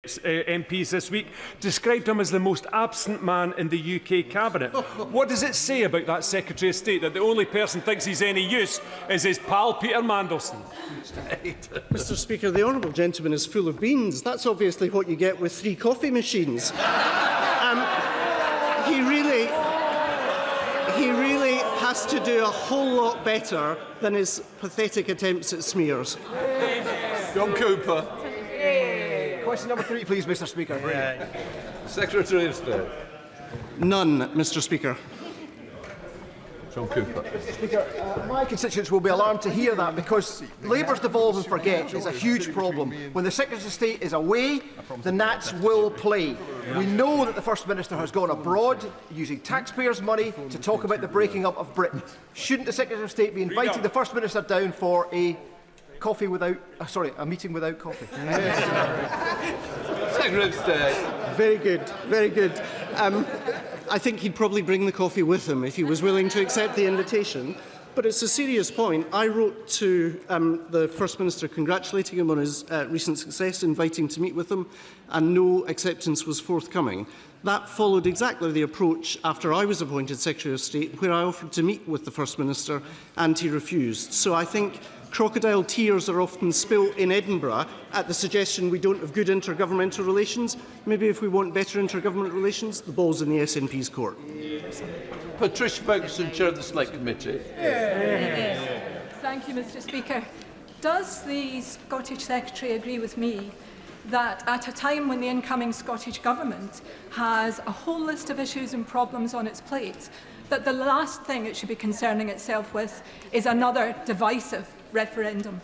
MPs this week described him as the most absent man in the UK cabinet. What does it say about that Secretary of State that the only person thinks he's any use is his pal Peter Mandelson? Mr. Speaker, the honourable gentleman is full of beans. That's obviously what you get with 3 coffee machines. He really has to do a whole lot better than his pathetic attempts at smears. John Cooper. Question number 3, please, Mr. Speaker. Secretary of State. None, Mr. Speaker. John Cooper. Mr. Speaker, my constituents will be alarmed to hear that because Labour's devolve and forget is a huge problem. When the Secretary of State is away, the Nats will play. We know that the First Minister has gone abroad using taxpayers' money to talk about the breaking up of Britain. Shouldn't the Secretary of State be inviting the First Minister down for a meeting without coffee? Secretary of State. Very good, very good. I think he'd probably bring the coffee with him if he was willing to accept the invitation. But it's a serious point. I wrote to the First Minister congratulating him on his recent success, inviting to meet with him, and no acceptance was forthcoming. That followed exactly the approach after I was appointed Secretary of State, where I offered to meet with the First Minister and he refused. So I think crocodile tears are often spilt in Edinburgh at the suggestion we don't have good intergovernmental relations. Maybe if we want better intergovernmental relations, the ball's in the SNP's court. Patricia Ferguson, Chair of the Select Committee. Thank you, Mr. Speaker. Does the Scottish Secretary agree with me that at a time when the incoming Scottish Government has a whole list of issues and problems on its plate, that the last thing it should be concerning itself with is another divisive referendum?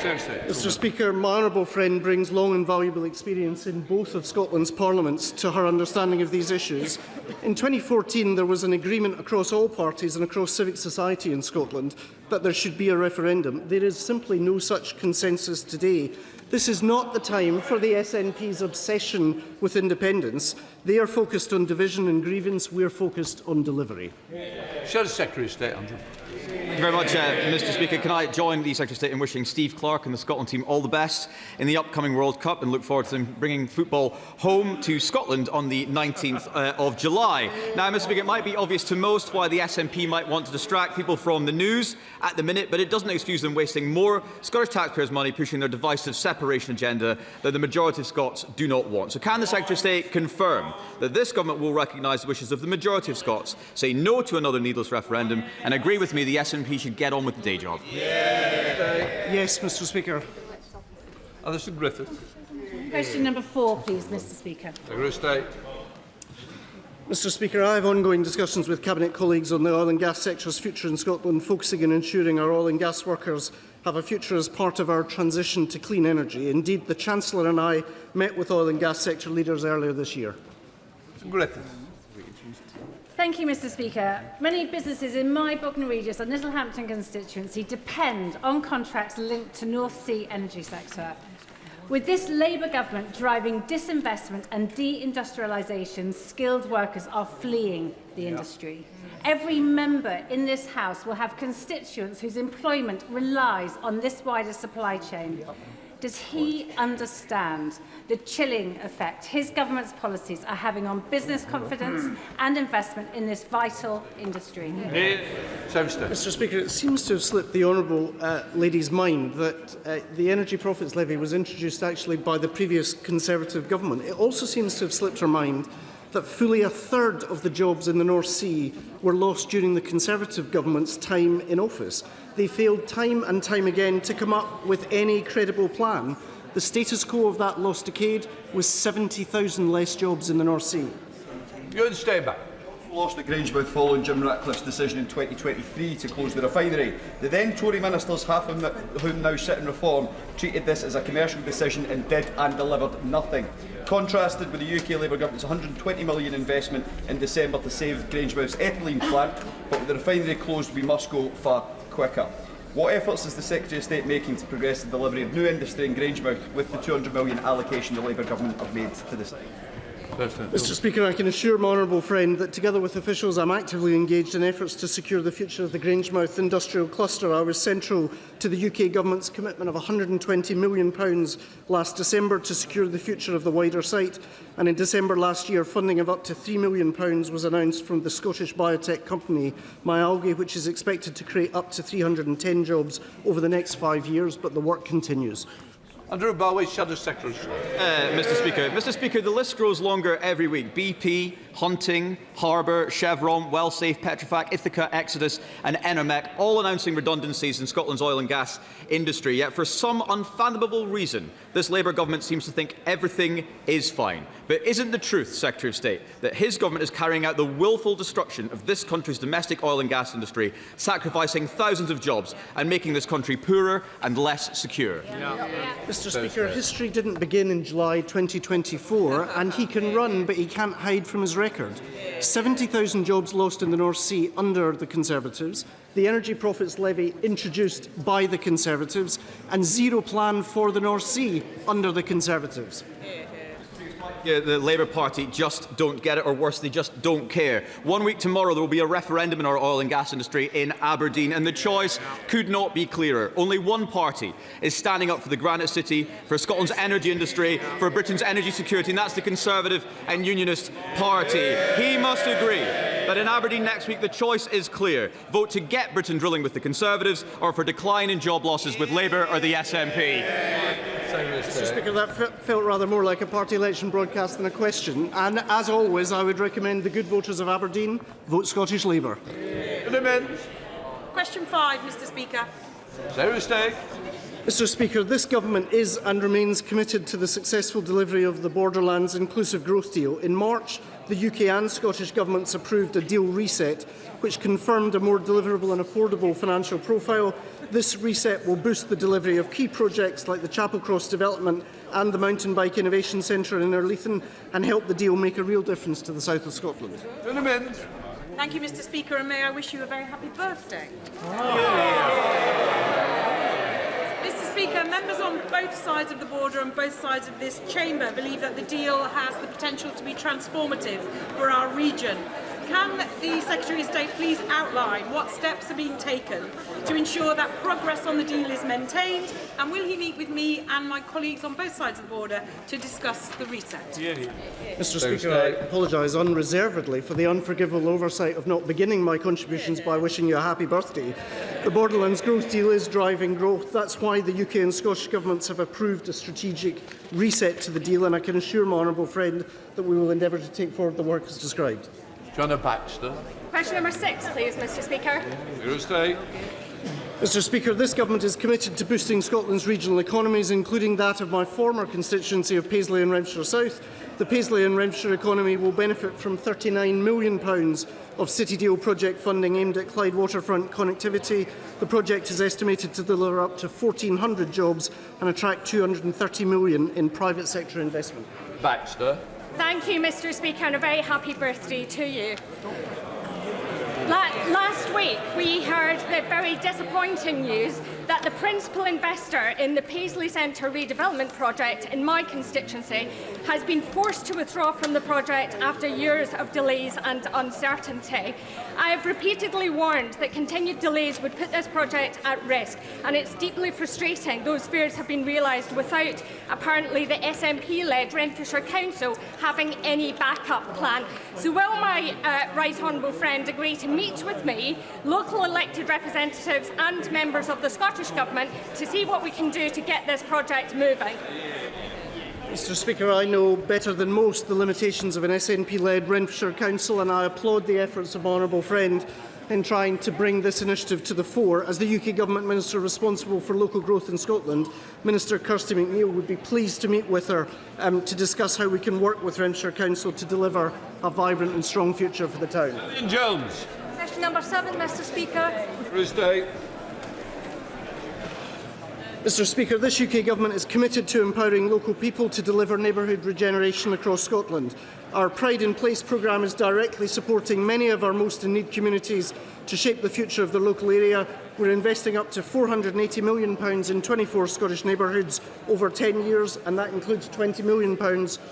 Mr. Speaker, my honourable friend brings long and valuable experience in both of Scotland's parliaments to her understanding of these issues. In 2014, there was an agreement across all parties and across civic society in Scotland that there should be a referendum. There is simply no such consensus today. This is not the time for the SNP's obsession with independence. They are focused on division and grievance. We are focused on delivery. Shadow Secretary of State, Andrew. Thank you very much, Mr. Speaker. Can I join the Secretary of State in wishing Steve Clarke and the Scotland team all the best in the upcoming World Cup and look forward to them bringing football home to Scotland on the 19th of July. Now, Mr. Speaker, it might be obvious to most why the SNP might want to distract people from the news at the minute, but it doesn't excuse them wasting more Scottish taxpayers' money pushing their divisive separation agenda that the majority of Scots do not want. So can the Secretary of State confirm that this government will recognise the wishes of the majority of Scots, say no to another needless referendum, and agree with me the SNP should get on with the day job? Yes, Mr. Speaker. Alison Griffith. Question number 4, please, Mr. Speaker. Secretary of State. Mr. Speaker, I have ongoing discussions with Cabinet colleagues on the oil and gas sector's future in Scotland, focusing on ensuring our oil and gas workers have a future as part of our transition to clean energy. Indeed, the Chancellor and I met with oil and gas sector leaders earlier this year. Griffith. Thank you, Mr. Speaker. Many businesses in my Bognor Regis and Littlehampton constituency depend on contracts linked to North Sea energy sector. With this Labour government driving disinvestment and deindustrialisation, skilled workers are fleeing the industry. Every member in this House will have constituents whose employment relies on this wider supply chain. Does he understand the chilling effect his government's policies are having on business confidence and investment in this vital industry? Mr. Speaker, it seems to have slipped the honourable lady's mind that the Energy Profits Levy was introduced actually by the previous Conservative government. It also seems to have slipped her mind that fully a third of the jobs in the North Sea were lost during the Conservative government's time in office. They failed time and time again to come up with any credible plan. The status quo of that lost decade was 70,000 less jobs in the North Sea. Ewan Steinback. Lost at Grangemouth following Jim Ratcliffe's decision in 2023 to close the refinery. The then Tory ministers, half of whom now sit in reform, treated this as a commercial decision and did and delivered nothing. Contrasted with the UK Labour government's £120 million investment in December to save Grangemouth's ethylene plant, but with the refinery closed we must go far quicker. What efforts is the Secretary of State making to progress the delivery of new industry in Grangemouth with the £200 million allocation the Labour government have made to this? Mr. Speaker, I can assure my honourable friend that together with officials I'm actively engaged in efforts to secure the future of the Grangemouth industrial cluster. I was central to the UK Government's commitment of £120 million last December to secure the future of the wider site, and in December last year funding of up to £3 million was announced from the Scottish biotech company Myalgae, which is expected to create up to 310 jobs over the next 5 years, but the work continues. Andrew Bowie, Shadow Secretary. Mr. Speaker, the list grows longer every week. BP, Hunting, Harbour, Chevron, Wellsafe, Petrofac, Ithaca, Exodus and Enermec all announcing redundancies in Scotland's oil and gas industry. Yet for some unfathomable reason, this Labour government seems to think everything is fine. But isn't the truth, Secretary of State, that his government is carrying out the willful destruction of this country's domestic oil and gas industry, sacrificing thousands of jobs and making this country poorer and less secure? Mr. Speaker, history didn't begin in July 2024, and he can run, but he can't hide from his record. 70,000 jobs lost in the North Sea under the Conservatives, the Energy Profits Levy introduced by the Conservatives, and zero plan for the North Sea under the Conservatives. The Labour Party just don't get it, or worse, they just don't care. 1 week tomorrow there will be a referendum in our oil and gas industry in Aberdeen, and the choice could not be clearer. Only one party is standing up for the Granite City, for Scotland's energy industry, for Britain's energy security, and that's the Conservative and Unionist Party. He must agree that in Aberdeen next week the choice is clear. Vote to get Britain drilling with the Conservatives, or for decline in job losses with Labour or the SNP. Mr. Speaker, that felt rather more like a party election broadcast than a question. And as always, I would recommend the good voters of Aberdeen vote Scottish Labour. Question 5, Mr. Speaker. Mr. Speaker, this government is and remains committed to the successful delivery of the Borderlands Inclusive Growth Deal. In March, the UK and Scottish governments approved a deal reset which confirmed a more deliverable and affordable financial profile. This reset will boost the delivery of key projects like the Chapel Cross development and the Mountain Bike Innovation Centre in Innerleithen, and help the deal make a real difference to the south of Scotland. Thank you, Mr. Speaker, and may I wish you a very happy birthday. Mr. Speaker, members on both sides of the border and both sides of this chamber believe that the deal has the potential to be transformative for our region. Can the Secretary of State please outline what steps are being taken to ensure that progress on the deal is maintained, and will he meet with me and my colleagues on both sides of the border to discuss the reset? Mr. Speaker, I apologise unreservedly for the unforgivable oversight of not beginning my contributions by wishing you a happy birthday. The Borderlands Growth Deal is driving growth. That's why the UK and Scottish governments have approved a strategic reset to the deal, and I can assure my honourable friend that we will endeavour to take forward the work as described. Joanna Baxter. Question number 6, please, Mr. Speaker. Mr. Speaker, this government is committed to boosting Scotland's regional economies, including that of my former constituency of Paisley and Renfrewshire South. The Paisley and Renfrewshire economy will benefit from £39 million of City Deal project funding aimed at Clyde waterfront connectivity. The project is estimated to deliver up to 1,400 jobs and attract £230 million in private sector investment. Baxter. Thank you, Mr. Speaker, and a very happy birthday to you. Last week, we heard the very disappointing news that the principal investor in the Paisley Centre redevelopment project in my constituency has been forced to withdraw from the project after years of delays and uncertainty. I have repeatedly warned that continued delays would put this project at risk, and it's deeply frustrating those fears have been realised without, apparently, the SNP-led Renfrewshire Council having any backup plan. So will my right honourable friend agree to meet with me, local elected representatives and members of the Scottish Government to see what we can do to get this project moving? Mr. Speaker, I know better than most the limitations of an SNP-led Renfrewshire Council, and I applaud the efforts of my honourable friend in trying to bring this initiative to the fore. As the UK Government Minister responsible for local growth in Scotland, Minister Kirsty McNeill would be pleased to meet with her to discuss how we can work with Renfrewshire Council to deliver a vibrant and strong future for the town. Ian Jones. Question number 7, Mr. Speaker. Mr. Speaker, this UK Government is committed to empowering local people to deliver neighbourhood regeneration across Scotland. Our Pride in Place programme is directly supporting many of our most in need communities to shape the future of their local area. We're investing up to £480 million in 24 Scottish neighbourhoods over 10 years, and that includes £20 million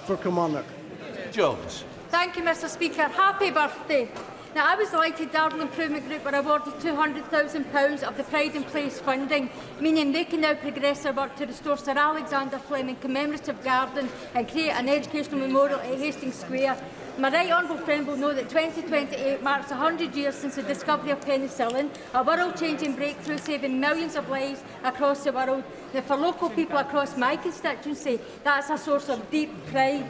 for Kilmarnock. Jones. Thank you, Mr Speaker. Happy birthday. Now, I was delighted Darvel Improvement Group were awarded £200,000 of the Pride in Place funding, meaning they can now progress their work to restore Sir Alexander Fleming Commemorative Garden and create an educational memorial at Hastings Square. My right honourable friend will know that 2028 marks 100 years since the discovery of penicillin, a world-changing breakthrough saving millions of lives across the world. Now, for local people across my constituency, that's a source of deep pride.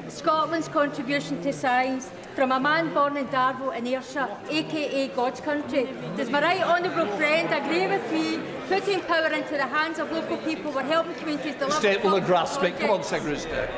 Scotland's contribution to science, from a man born in Darvel in Ayrshire, aka God's country. Does my right honourable friend agree with me? Putting power into the hands of local people, we're helping communities deliver... Staple and grasping. Come on, Secretary of State.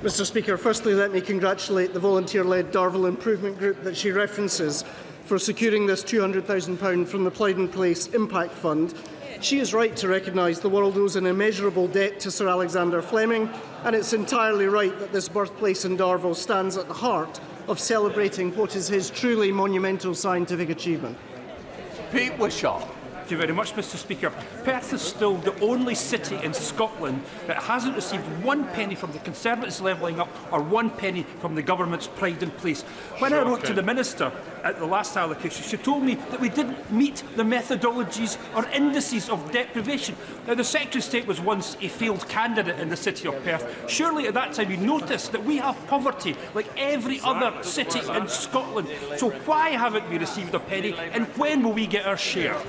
Mr Speaker, firstly let me congratulate the volunteer-led Darvel Improvement Group that she references for securing this £200,000 from the Pride in Place Impact Fund. She is right to recognise the world owes an immeasurable debt to Sir Alexander Fleming, and it's entirely right that this birthplace in Darvel stands at the heart of celebrating what is his truly monumental scientific achievement. Pete Wishart. Thank you very much, Mr Speaker. Perth is still the only city in Scotland that hasn't received 1 penny from the Conservatives levelling up or 1 penny from the government's Pride in Place. When I wrote to the Minister at the last allocation, she told me that we didn't meet the methodologies or indices of deprivation. Now, the Secretary of State was once a failed candidate in the city of Perth. Surely at that time you noticed that we have poverty like every other city in Scotland. So why haven't we received a penny, and when will we get our share?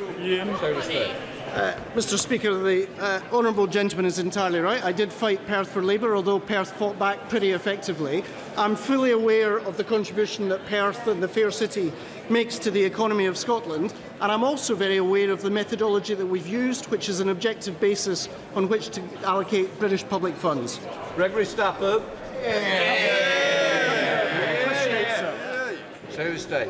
Mr Speaker, the honourable gentleman is entirely right. I did fight Perth for Labour, although Perth fought back pretty effectively. I'm fully aware of the contribution that Perth and the fair city makes to the economy of Scotland, and I'm also very aware of the methodology that we've used, which is an objective basis on which to allocate British public funds. Gregory Stafford. Secretary of State.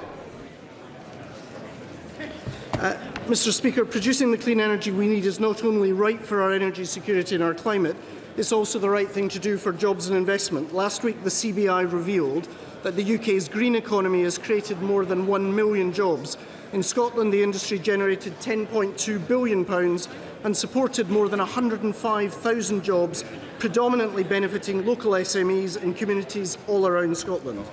Mr Speaker, producing the clean energy we need is not only right for our energy security and our climate, it's also the right thing to do for jobs and investment. Last week the CBI revealed that the UK's green economy has created more than 1 million jobs. In Scotland, the industry generated £10.2 billion and supported more than 105,000 jobs, predominantly benefiting local SMEs and communities all around Scotland.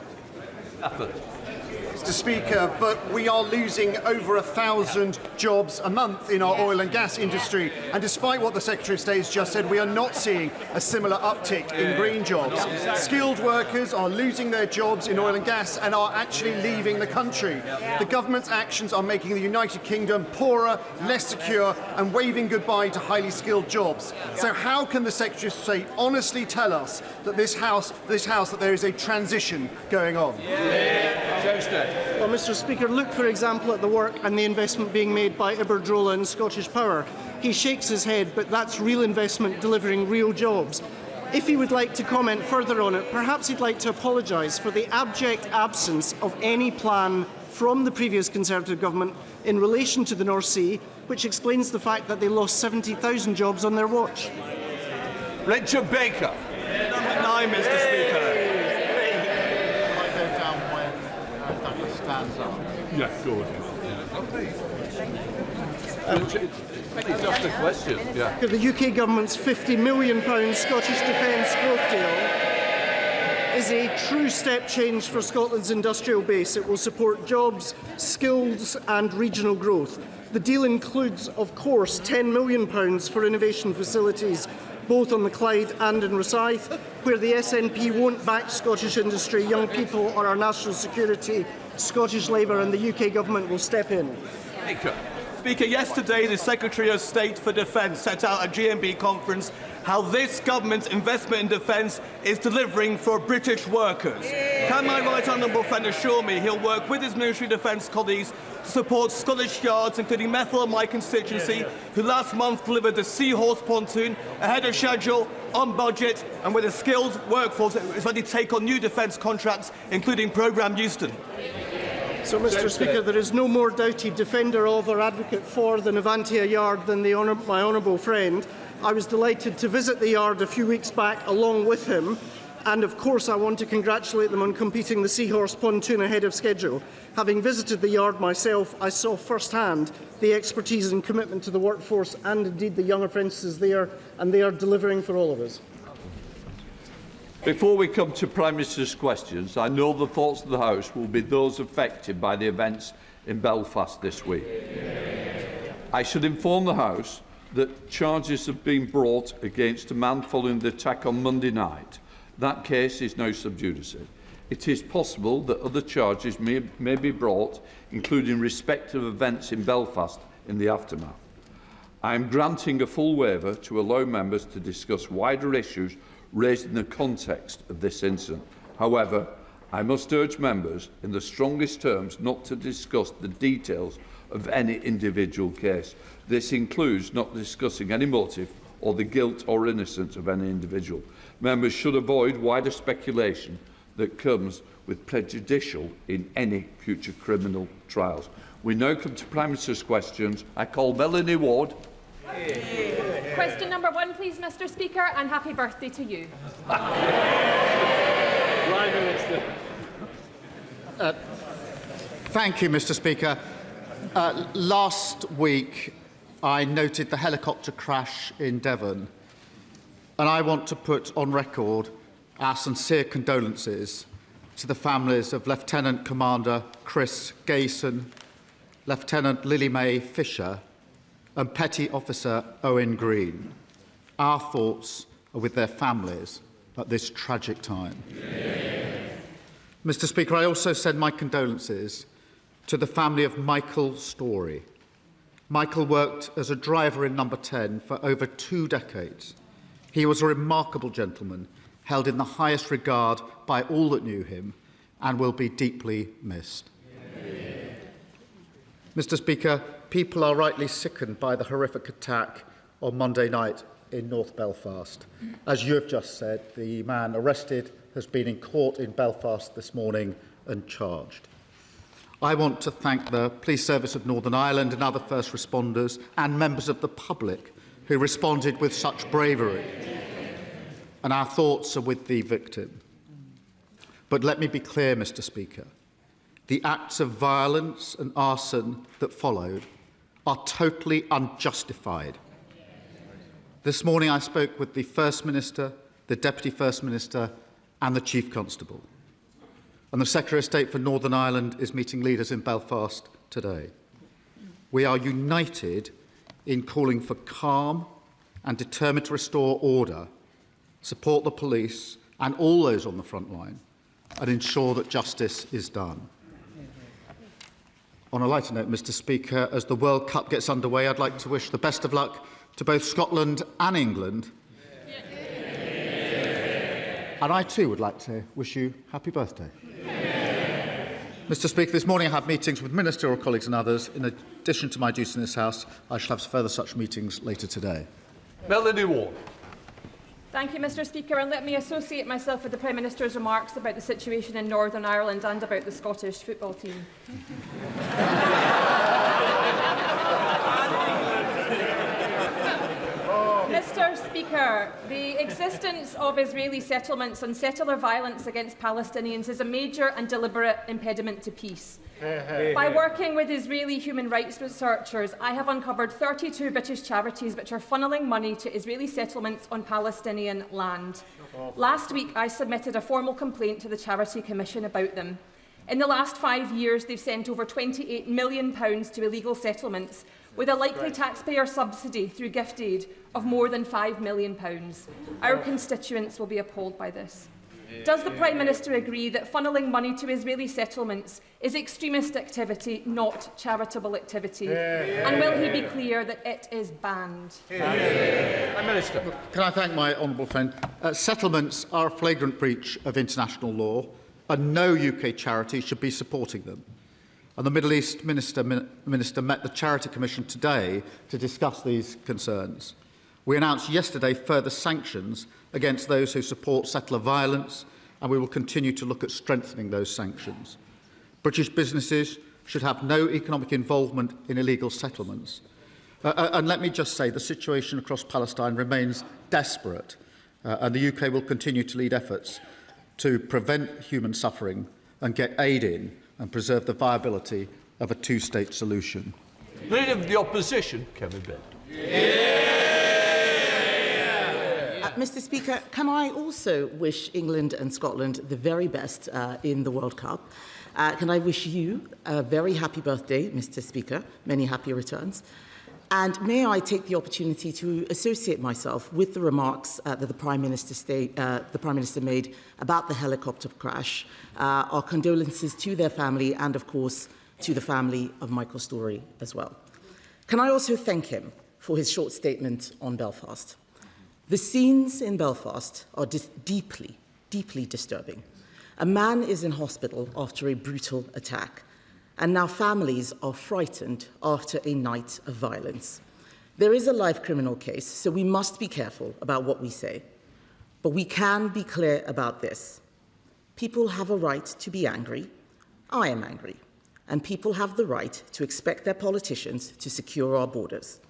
Mr Speaker, but we are losing over 1,000 jobs a month in our oil and gas industry, and despite what the Secretary of State has just said, we are not seeing a similar uptick in green jobs. Skilled workers are losing their jobs in oil and gas and are actually leaving the country. The government's actions are making the United Kingdom poorer, less secure, and waving goodbye to highly skilled jobs. So how can the Secretary of State honestly tell us that this House that there is a transition going on? Well, Mr Speaker, look for example at the work and the investment being made by Iberdrola and Scottish Power. He shakes his head, but that's real investment delivering real jobs. If he would like to comment further on it, perhaps he'd like to apologise for the abject absence of any plan from the previous Conservative government in relation to the North Sea, which explains the fact that they lost 70,000 jobs on their watch. Richard Baker. Number 9, Mr Speaker. Yeah, go ahead. Just a question. Yeah. The UK government's £50 million Scottish Defence growth deal is a true step change for Scotland's industrial base. It will support jobs, skills and regional growth. The deal includes, of course, £10 million for innovation facilities, both on the Clyde and in Rosyth. Where the SNP won't back Scottish industry, young people or our national security, Scottish Labour and the UK government will step in. Speaker, yesterday the Secretary of State for Defence set out at a GMB conference how this government's investment in defence is delivering for British workers. Can my right honourable friend assure me he'll work with his Ministry of Defence colleagues to support Scottish yards, including Methil, my constituency, who last month delivered the Seahorse pontoon ahead of schedule, on budget, and with a skilled workforce that is ready to take on new defence contracts, including Programme Euston? So, Mr Speaker, there is no more doubted defender of or advocate for the Navantia yard than my honourable friend. I was delighted to visit the yard a few weeks back along with him, and of course I want to congratulate them on completing the Seahorse pontoon ahead of schedule. Having visited the yard myself, I saw firsthand the expertise and commitment to the workforce and indeed the young apprentices there, and they are delivering for all of us. Before we come to Prime Minister's questions, I know the thoughts of the House will be those affected by the events in Belfast this week. I should inform the House that charges have been brought against a man following the attack on Monday night. That case is now sub judice. It is possible that other charges may be brought, including respect of events in Belfast in the aftermath. I am granting a full waiver to allow members to discuss wider issues raised in the context of this incident. However, I must urge members in the strongest terms not to discuss the details of any individual case. This includes not discussing any motive or the guilt or innocence of any individual. Members should avoid wider speculation that comes with prejudicial in any future criminal trials. We now come to Prime Minister's questions. I call Melanie Ward. Question number 1, please, Mr. Speaker, and happy birthday to you. Prime Minister. Thank you, Mr. Speaker. Last week, I noted the helicopter crash in Devon, and I want to put on record our sincere condolences to the families of Lieutenant Commander Chris Gayson, Lieutenant Lily Mae Fisher, and Petty Officer Owen Green. Our thoughts are with their families at this tragic time. Mr. Speaker, I also send my condolences to the family of Michael Story. Michael worked as a driver in Number 10 for over 2 decades. He was a remarkable gentleman, held in the highest regard by all that knew him, and will be deeply missed. Mr. Speaker, people are rightly sickened by the horrific attack on Monday night in North Belfast. As you have just said, the man arrested has been in court in Belfast this morning and charged. I want to thank the Police Service of Northern Ireland and other first responders and members of the public who responded with such bravery. And our thoughts are with the victim. But let me be clear, Mr. Speaker. The acts of violence and arson that followed are totally unjustified. This morning I spoke with the First Minister, the Deputy First Minister and the Chief Constable. And the Secretary of State for Northern Ireland is meeting leaders in Belfast today. We are united in calling for calm and determined to restore order, support the police and all those on the front line, and ensure that justice is done. On a lighter note, Mr. Speaker, as the World Cup gets underway, I'd like to wish the best of luck to both Scotland and England. And I too would like to wish you happy birthday. Mr. Speaker, this morning I had meetings with ministerial colleagues and others. In addition to my duties in this House, I shall have further such meetings later today. Melanie Ward. Thank you, Mr. Speaker, and let me associate myself with the Prime Minister's remarks about the situation in Northern Ireland and about the Scottish football team. Mr. Speaker, the existence of Israeli settlements and settler violence against Palestinians is a major and deliberate impediment to peace. By working with Israeli human rights researchers, I have uncovered 32 British charities which are funnelling money to Israeli settlements on Palestinian land. Last week, I submitted a formal complaint to the Charity Commission about them. In the last 5 years, they've sent over £28 million to illegal settlements, with a likely taxpayer subsidy through gift aid of more than £5 million. Our constituents will be appalled by this. Does the Prime Minister agree that funnelling money to Israeli settlements is extremist activity, not charitable activity? And will he be clear that it is banned? Prime Minister. Can I thank my honourable friend? Settlements are a flagrant breach of international law, and no UK charity should be supporting them. And the Middle East Minister met the Charity Commission today to discuss these concerns. We announced yesterday further sanctions against those who support settler violence, and we will continue to look at strengthening those sanctions. British businesses should have no economic involvement in illegal settlements. And let me just say, the situation across Palestine remains desperate, and the UK will continue to lead efforts to prevent human suffering and get aid in and preserve the viability of a two-state solution. Leader of the Opposition, Kevin Bett. Mr. Speaker, can I also wish England and Scotland the very best in the World Cup? Can I wish you a very happy birthday, Mr. Speaker, many happy returns. And may I take the opportunity to associate myself with the remarks that the Prime Minister made about the helicopter crash, our condolences to their family and, of course, to the family of Michael Storey as well. Can I also thank him for his short statement on Belfast? The scenes in Belfast are deeply, deeply disturbing. A man is in hospital after a brutal attack, and now families are frightened after a night of violence. There is a live criminal case, so we must be careful about what we say. But we can be clear about this. People have a right to be angry. I am angry. And people have the right to expect their politicians to secure our borders.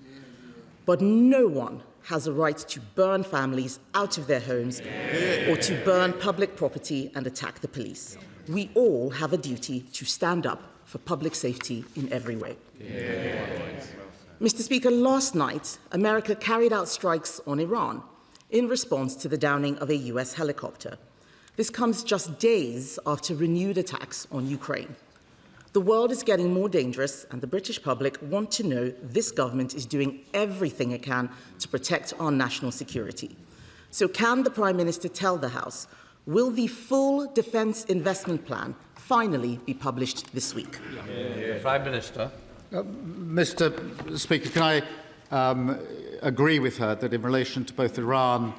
But no one has a right to burn families out of their homes or to burn public property and attack the police. We all have a duty to stand up for public safety in every way. Mr. Speaker, last night, America carried out strikes on Iran in response to the downing of a US helicopter. This comes just days after renewed attacks on Ukraine. The world is getting more dangerous, and the British public want to know this government is doing everything it can to protect our national security. So can the Prime Minister tell the House, will the full defence investment plan finally be published this week? Prime Minister. Mr. Speaker, can I agree with her that in relation to both Iran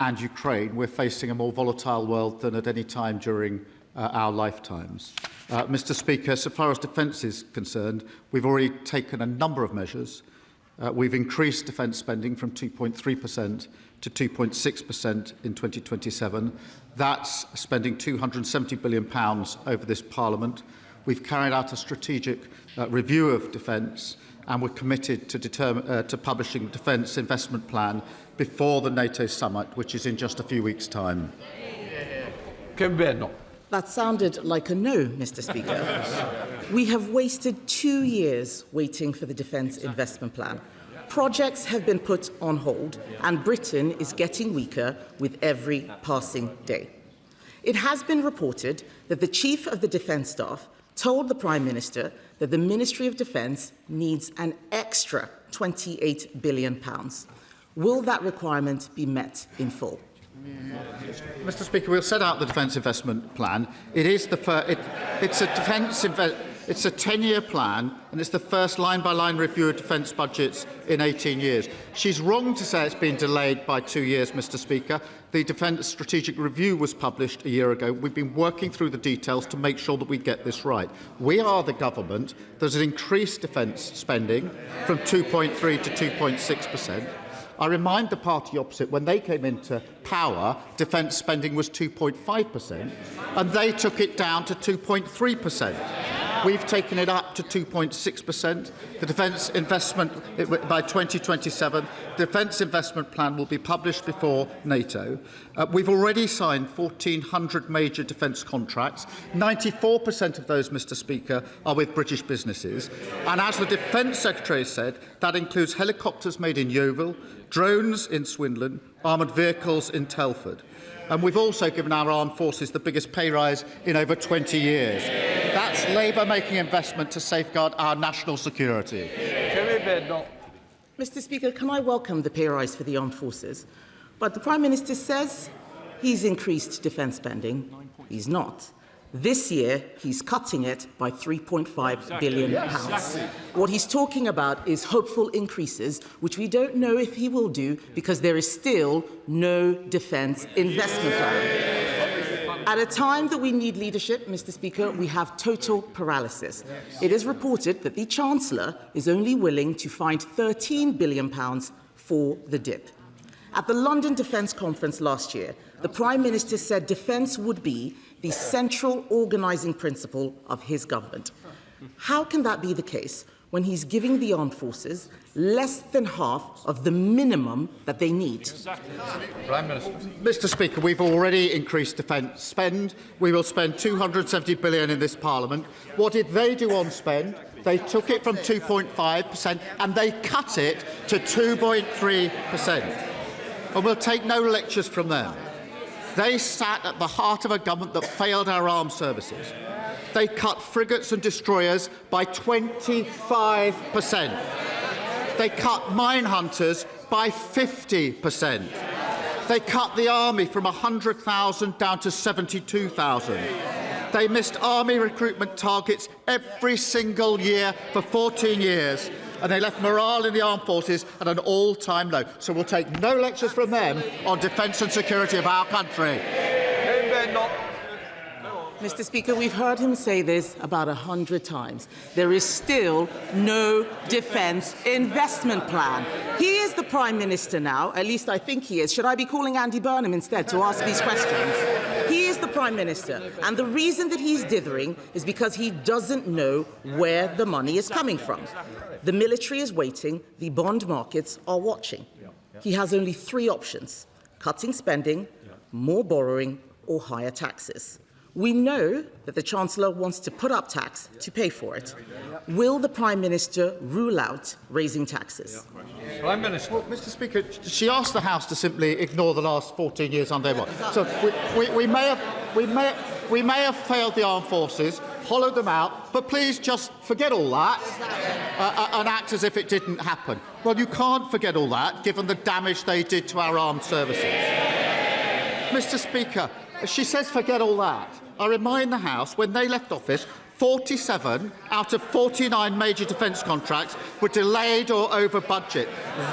and Ukraine, we're facing a more volatile world than at any time during our lifetimes. Mr. Speaker, so far as defence is concerned, we've already taken a number of measures. We've increased defence spending from 2.3% to 2.6% in 2027. That's spending £270 billion over this Parliament. We've carried out a strategic review of defence, and we're committed to publishing the Defence Investment Plan before the NATO summit, which is in just a few weeks' time. That sounded like a no, Mr. Speaker. We have wasted 2 years waiting for the Defence Investment Plan. Projects have been put on hold, and Britain is getting weaker with every passing day. It has been reported that the Chief of the Defence Staff told the Prime Minister that the Ministry of Defence needs an extra £28 billion. Will that requirement be met in full? Mr. Speaker, we'll set out the Defence Investment Plan. It is it's a 10-year plan, and it's the first line-by-line review of defence budgets in 18 years. She's wrong to say it's been delayed by 2 years, Mr. Speaker. The Defence Strategic Review was published a year ago. We've been working through the details to make sure that we get this right. We are the government that has increased defence spending from 2.3 to 2.6%. I remind the party opposite, when they came into power, defence spending was 2.5%, and they took it down to 2.3%. We've taken it up to 2.6%. The defence investment, by 2027, the Defence Investment Plan will be published before NATO. We've already signed 1,400 major defence contracts. 94% of those, Mr. Speaker, are with British businesses. And as the Defence Secretary said, that includes helicopters made in Yeovil, drones in Swindon, armoured vehicles in Telford. And we've also given our armed forces the biggest pay rise in over 20 years. That's Labour making investment to safeguard our national security. Mr. Speaker, can I welcome the pay rise for the armed forces? But the Prime Minister says he's increased defence spending. He's not. This year, he's cutting it by £3.5 billion. What he's talking about is hopeful increases, which we don't know if he will do because there is still no defence investment plan. At a time that we need leadership, Mr. Speaker, we have total paralysis. It is reported that the Chancellor is only willing to find £13 billion for the dip. At the London Defence Conference last year, the Prime Minister said defence would be the central organising principle of his government. How can that be the case when he's giving the armed forces less than half of the minimum that they need? Prime Minister. Mr. Speaker, we've already increased defence spend. We will spend £270 billion in this Parliament. What did they do on spend? They took it from 2.5% and they cut it to 2.3%. and we'll take no lectures from them. They sat at the heart of a government that failed our armed services. They cut frigates and destroyers by 25%. They cut mine hunters by 50%. They cut the army from 100,000 down to 72,000. They missed army recruitment targets every single year for 14 years, and they left morale in the armed forces at an all-time low. So we'll take no lectures from them on defence and security of our country. Mr. Speaker, we've heard him say this about 100 times. There is still no defence investment plan. He is the Prime Minister now, at least I think he is. Should I be calling Andy Burnham instead to ask these questions? He is the Prime Minister, and the reason that he's dithering is because he doesn't know where the money is coming from. The military is waiting, the bond markets are watching. He has only 3 options: cutting spending, more borrowing, or higher taxes. We know that the Chancellor wants to put up tax to pay for it. Will the Prime Minister rule out raising taxes? Prime Minister. Well, Mr. Speaker, she asked the House to simply ignore the last 14 years under Labour. So we may have failed the armed forces, hollowed them out, but please just forget all that and act as if it didn't happen. Well, you can't forget all that, given the damage they did to our armed services. Mr. Speaker, she says forget all that. I remind the House, when they left office, 47 out of 49 major defence contracts were delayed or over budget.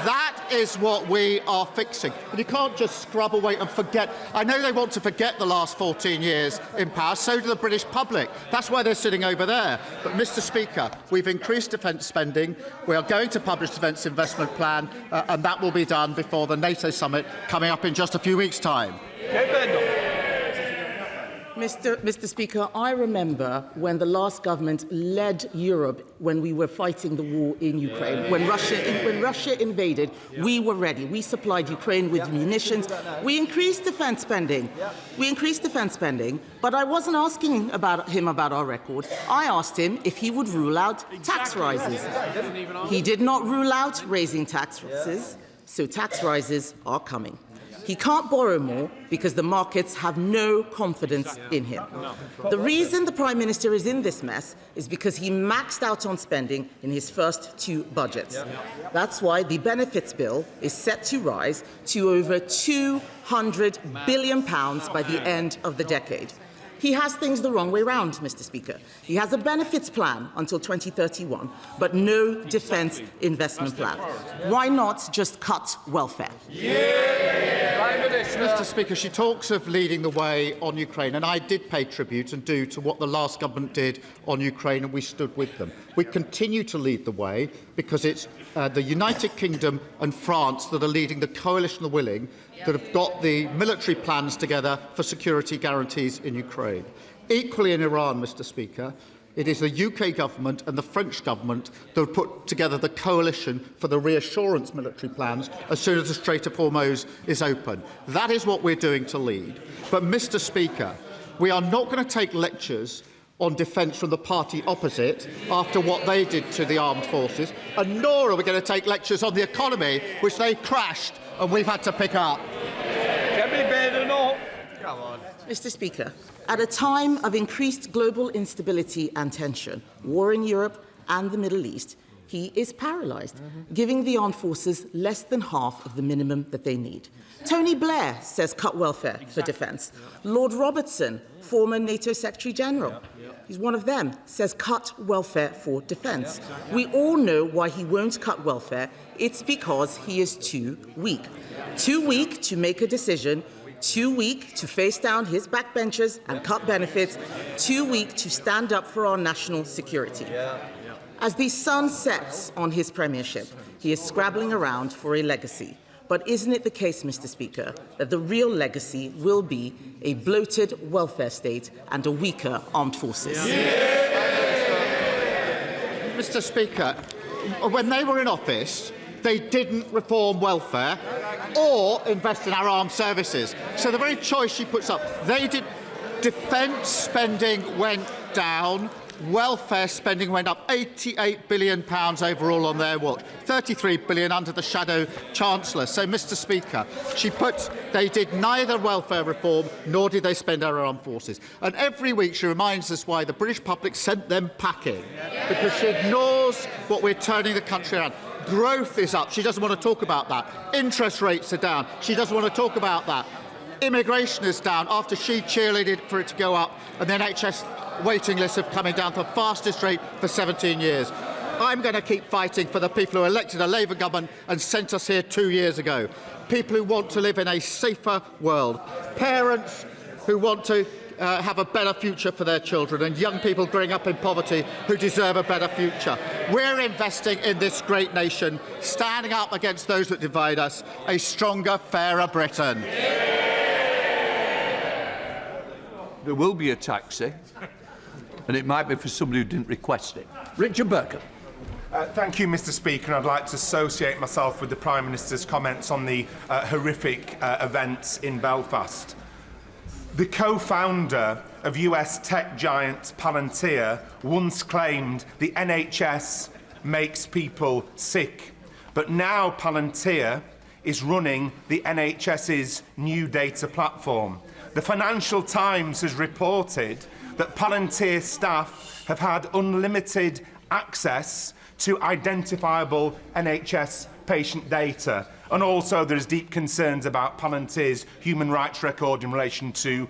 That is what we are fixing. And you can't just scrub away and forget. I know they want to forget the last 14 years in power. So do the British public. That's why they're sitting over there. But, Mr. Speaker, we've increased defence spending. We are going to publish defence investment plan, and that will be done before the NATO summit coming up in just a few weeks' time. Mr. Speaker, I remember when the last government led Europe when we were fighting the war in Ukraine. When Russia invaded, we were ready. We supplied Ukraine with munitions. We increased defence spending. But I wasn't asking him about our record. I asked him if he would rule out tax rises. He did not rule out raising taxes, so tax rises are coming. He can't borrow more because the markets have no confidence in him. The reason the Prime Minister is in this mess is because he maxed out on spending in his first 2 budgets. That's why the benefits bill is set to rise to over £200 billion by the end of the decade. He has things the wrong way round, Mr. Speaker. He has a benefits plan until 2031, but no defence investment plan. Why not just cut welfare? Mr. Speaker, she talks of leading the way on Ukraine, and I did pay tribute and do to what the last government did on Ukraine, and we stood with them. We continue to lead the way because it's the United Kingdom and France that are leading the coalition of the willing that have got the military plans together for security guarantees in Ukraine. Equally in Iran, Mr. Speaker, it is the UK government and the French government that have put together the coalition for the reassurance military plans as soon as the Strait of Hormuz is open. That is what we're doing to lead. But, Mr. Speaker, we are not going to take lectures on defence from the party opposite after what they did to the armed forces, and nor are we going to take lectures on the economy, which they crashed and we've had to pick up. Mr. Speaker, at a time of increased global instability and tension, war in Europe and the Middle East, he is paralysed, giving the armed forces less than half of the minimum that they need. Tony Blair says cut welfare for defence. Lord Robertson, former NATO Secretary-General, he's one of them, says cut welfare for defence. We all know why he won't cut welfare. It's because he is too weak. Too weak to make a decision, too weak to face down his backbenchers and cut benefits, too weak to stand up for our national security. As the sun sets on his premiership, he is scrabbling around for a legacy. But isn't it the case, Mr. Speaker, that the real legacy will be a bloated welfare state and a weaker armed forces? Mr. Speaker, when they were in office, they didn't reform welfare or invest in our armed services. So the very choice she puts up, they did. Defence spending went down, welfare spending went up £88 billion overall on their watch, £33 billion under the shadow chancellor. So, Mr. Speaker, they did neither welfare reform nor did they spend our armed forces. And every week she reminds us why the British public sent them packing, because she ignores what we're turning the country around. Growth is up. She doesn't want to talk about that. Interest rates are down. She doesn't want to talk about that. Immigration is down after she cheerleaded for it to go up, and the NHS waiting lists have coming down to the fastest rate for 17 years. I'm going to keep fighting for the people who elected a Labour government and sent us here 2 years ago. People who want to live in a safer world. Parents who want to have a better future for their children, and young people growing up in poverty who deserve a better future. We're investing in this great nation, standing up against those that divide us, a stronger, fairer Britain. There will be a taxi, and it might be for somebody who didn't request it. Richard Burke. Thank you, Mr. Speaker. I'd like to associate myself with the Prime Minister's comments on the horrific events in Belfast. The co-founder of US tech giant Palantir once claimed the NHS makes people sick. But now Palantir is running the NHS's new data platform. The Financial Times has reported that Palantir staff have had unlimited access to identifiable NHS patient data. And also there is deep concerns about Palantir's human rights record in relation to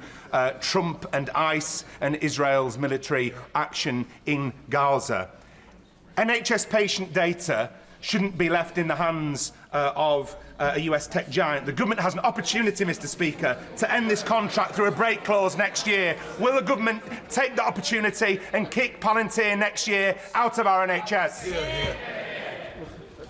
Trump and ICE and Israel's military action in Gaza. NHS patient data shouldn't be left in the hands of a US tech giant. The government has an opportunity, Mr. Speaker, to end this contract through a break clause next year. Will the government take the opportunity and kick Palantir next year out of our NHS?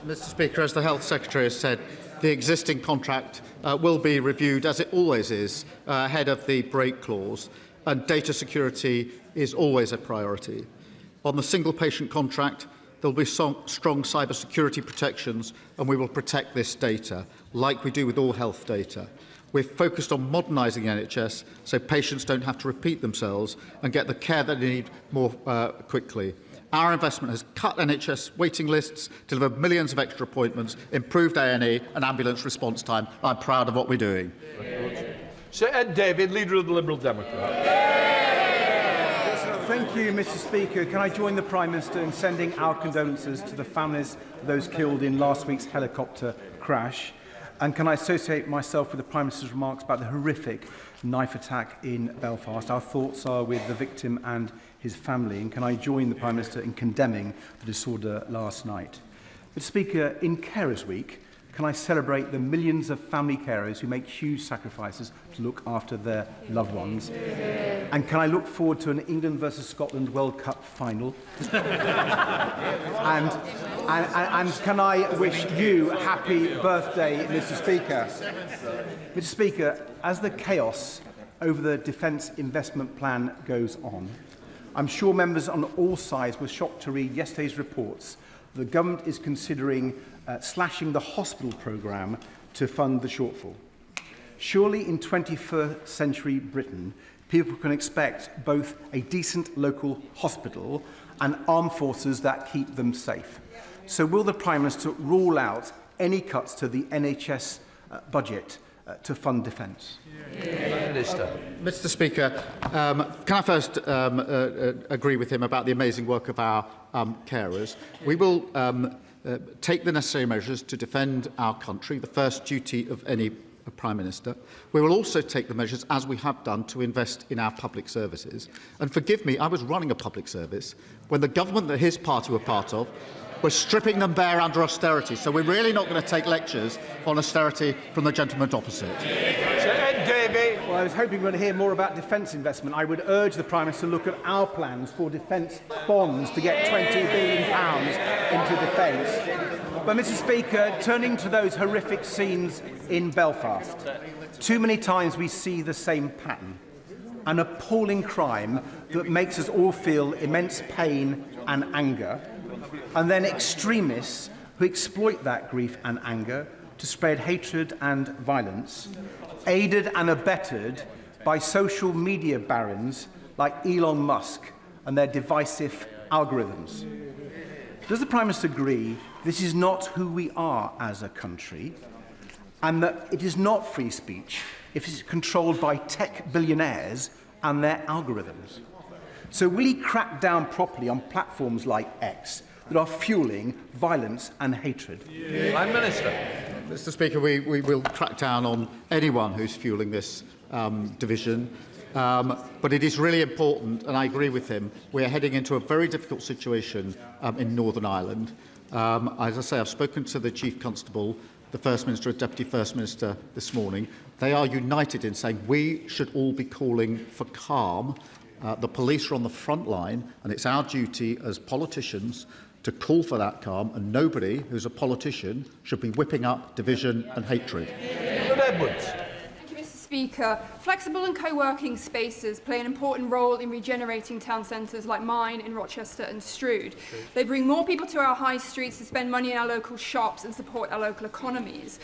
Mr. Speaker, as the Health Secretary has said, the existing contract will be reviewed, as it always is, ahead of the break clause, and data security is always a priority. On the single patient contract, there will be strong cyber security protections, and we will protect this data, like we do with all health data. We're focused on modernising the NHS so patients don't have to repeat themselves and get the care they need more quickly. Our investment has cut NHS waiting lists, delivered millions of extra appointments, improved A&E and ambulance response time. I'm proud of what we're doing. Sir Ed David, Leader of the Liberal Democrats. Thank you, Mr. Speaker. Can I join the Prime Minister in sending our condolences to the families of those killed in last week's helicopter crash? And can I associate myself with the Prime Minister's remarks about the horrific knife attack in Belfast? Our thoughts are with the victim and his family. And can I join the Prime Minister in condemning the disorder last night? Mr. Speaker, in Carers Week, can I celebrate the millions of family carers who make huge sacrifices to look after their loved ones? And can I look forward to an England versus Scotland World Cup final? and can I wish you a happy birthday, Mr. Speaker? Mr. Speaker, as the chaos over the Defence Investment Plan goes on, I'm sure members on all sides were shocked to read yesterday's reports that the government is considering slashing the hospital programme to fund the shortfall. Surely in 21st century Britain, people can expect both a decent local hospital and armed forces that keep them safe. So will the Prime Minister rule out any cuts to the NHS budget to fund defence? Mr. Speaker, can I first agree with him about the amazing work of our carers? We will take the necessary measures to defend our country, the first duty of any Prime Minister. We will also take the measures, as we have done, to invest in our public services. And forgive me, I was running a public service when the government that his party were part of was stripping them bare under austerity. So we're really not going to take lectures on austerity from the gentleman opposite. Well, I was hoping we were going to hear more about defence investment. I would urge the Prime Minister to look at our plans for defence bonds to get £20 billion into defence. But, Mr. Speaker, turning to those horrific scenes in Belfast, too many times we see the same pattern. An appalling crime that makes us all feel immense pain and anger, and then extremists who exploit that grief and anger to spread hatred and violence, aided and abetted by social media barons like Elon Musk and their divisive algorithms. Does the Prime Minister agree this is not who we are as a country, and that it is not free speech if it is controlled by tech billionaires and their algorithms? So will he crack down properly on platforms like X that are fueling violence and hatred? Prime Minister. Mr. Speaker, we will crack down on anyone who's fueling this division. But it is really important, and I agree with him, we are heading into a very difficult situation in Northern Ireland. As I say, I've spoken to the Chief Constable, the First Minister and Deputy First Minister this morning. They are united in saying we should all be calling for calm. The police are on the front line, and it's our duty as politicians to call for that calm, and nobody who's a politician should be whipping up division and hatred. Lord Edwards. Thank you, Mr. Speaker. Flexible and co-working spaces play an important role in regenerating town centres like mine in Rochester and Strood. They bring more people to our high streets to spend money in our local shops and support our local economies.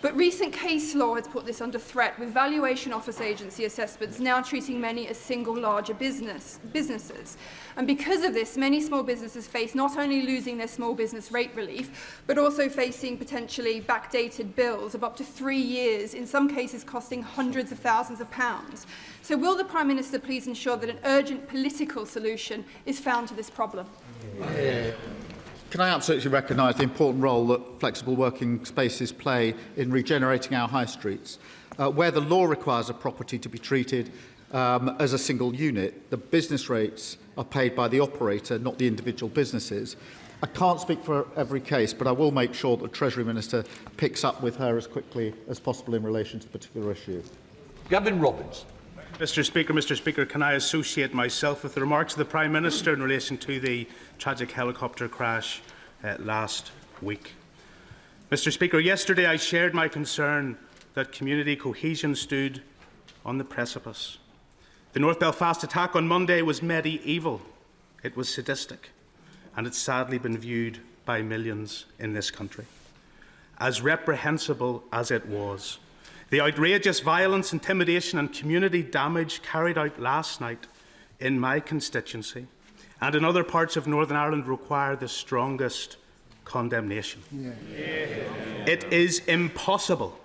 But recent case law has put this under threat, with valuation office agency assessments now treating many as single larger businesses. And because of this, many small businesses face not only losing their small business rate relief, but also facing potentially backdated bills of up to 3 years, in some cases costing hundreds of thousands of pounds. So will the Prime Minister please ensure that an urgent political solution is found to this problem? Can I absolutely recognise the important role that flexible working spaces play in regenerating our high streets? Where the law requires a property to be treated as a single unit, the business rates are paid by the operator, not the individual businesses. I can't speak for every case, but I will make sure that the Treasury Minister picks up with her as quickly as possible in relation to the particular issue. Gavin Robbins. Mr. Speaker, can I associate myself with the remarks of the Prime Minister in relation to the tragic helicopter crash last week? Mr. Speaker, yesterday I shared my concern that community cohesion stood on the precipice. The North Belfast attack on Monday was medieval, it was sadistic, and it's sadly been viewed by millions in this country. As reprehensible as it was, the outrageous violence, intimidation and community damage carried out last night in my constituency and in other parts of Northern Ireland require the strongest condemnation. It is impossible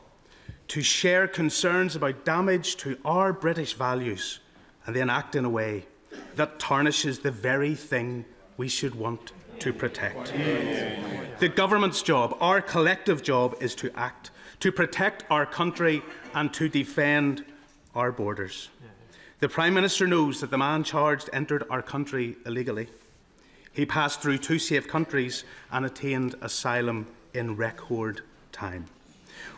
to share concerns about damage to our British values and then act in a way that tarnishes the very thing we should want to protect. The government's job, our collective job, is to act, to protect our country and to defend our borders. The Prime Minister knows that the man charged entered our country illegally. He passed through 2 safe countries and attained asylum in record time.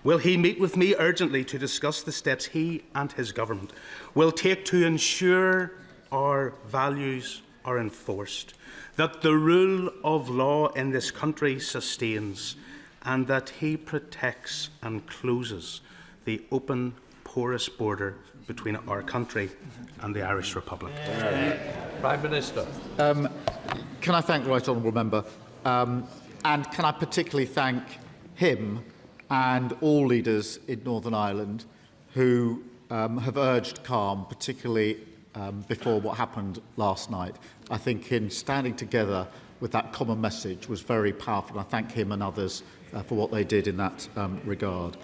Will he meet with me urgently to discuss the steps he and his government will take to ensure our values are enforced, that the rule of law in this country sustains, and that he protects and closes the open, porous border between our country and the Irish Republic? Prime Minister. Can I thank the Right Honourable Member, and can I particularly thank him and all leaders in Northern Ireland who have urged calm, particularly before what happened last night. I think in standing together with that common message was very powerful. I thank him and others for what they did in that regard.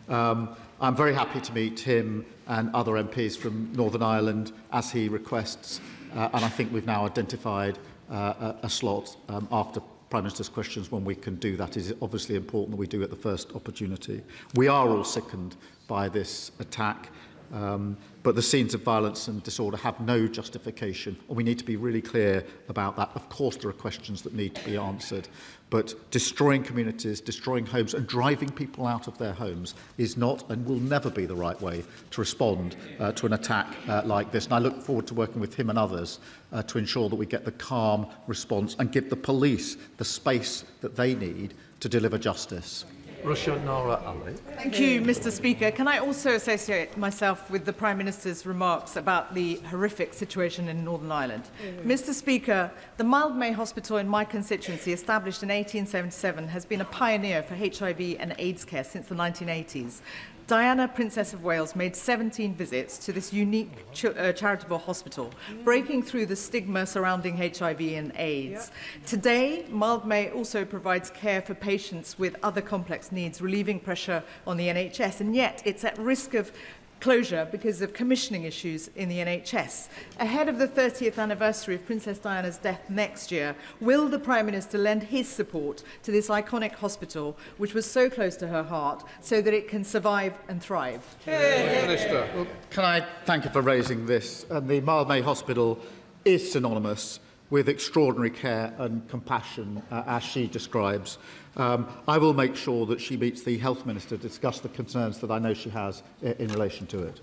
I'm very happy to meet him and other MPs from Northern Ireland as he requests, and I think we've now identified a slot after Prime Minister's questions when we can do that. It is obviously important that we do at the first opportunity. We are all sickened by this attack, but the scenes of violence and disorder have no justification, and we need to be really clear about that. Of course there are questions that need to be answered, but destroying communities, destroying homes and driving people out of their homes is not and will never be the right way to respond to an attack like this. And I look forward to working with him and others to ensure that we get the calm response and give the police the space that they need to deliver justice. Russia Nora Ali. Thank you, Mr. Speaker. Can I also associate myself with the Prime Minister's remarks about the horrific situation in Northern Ireland? Mr. Speaker, the Mildmay Hospital in my constituency, established in 1877, has been a pioneer for HIV and AIDS care since the 1980s. Diana, Princess of Wales, made 17 visits to this unique charitable hospital, breaking through the stigma surrounding HIV and AIDS. Today, Mildmay also provides care for patients with other complex needs, relieving pressure on the NHS, and yet it's at risk of closure because of commissioning issues in the NHS. Ahead of the 30th anniversary of Princess Diana's death next year, will the Prime Minister lend his support to this iconic hospital, which was so close to her heart, so that it can survive and thrive? Minister. Well, can I thank you for raising this? The Mildmay Hospital is synonymous with extraordinary care and compassion, as she describes. I will make sure that she meets the Health Minister to discuss the concerns that I know she has in relation to it.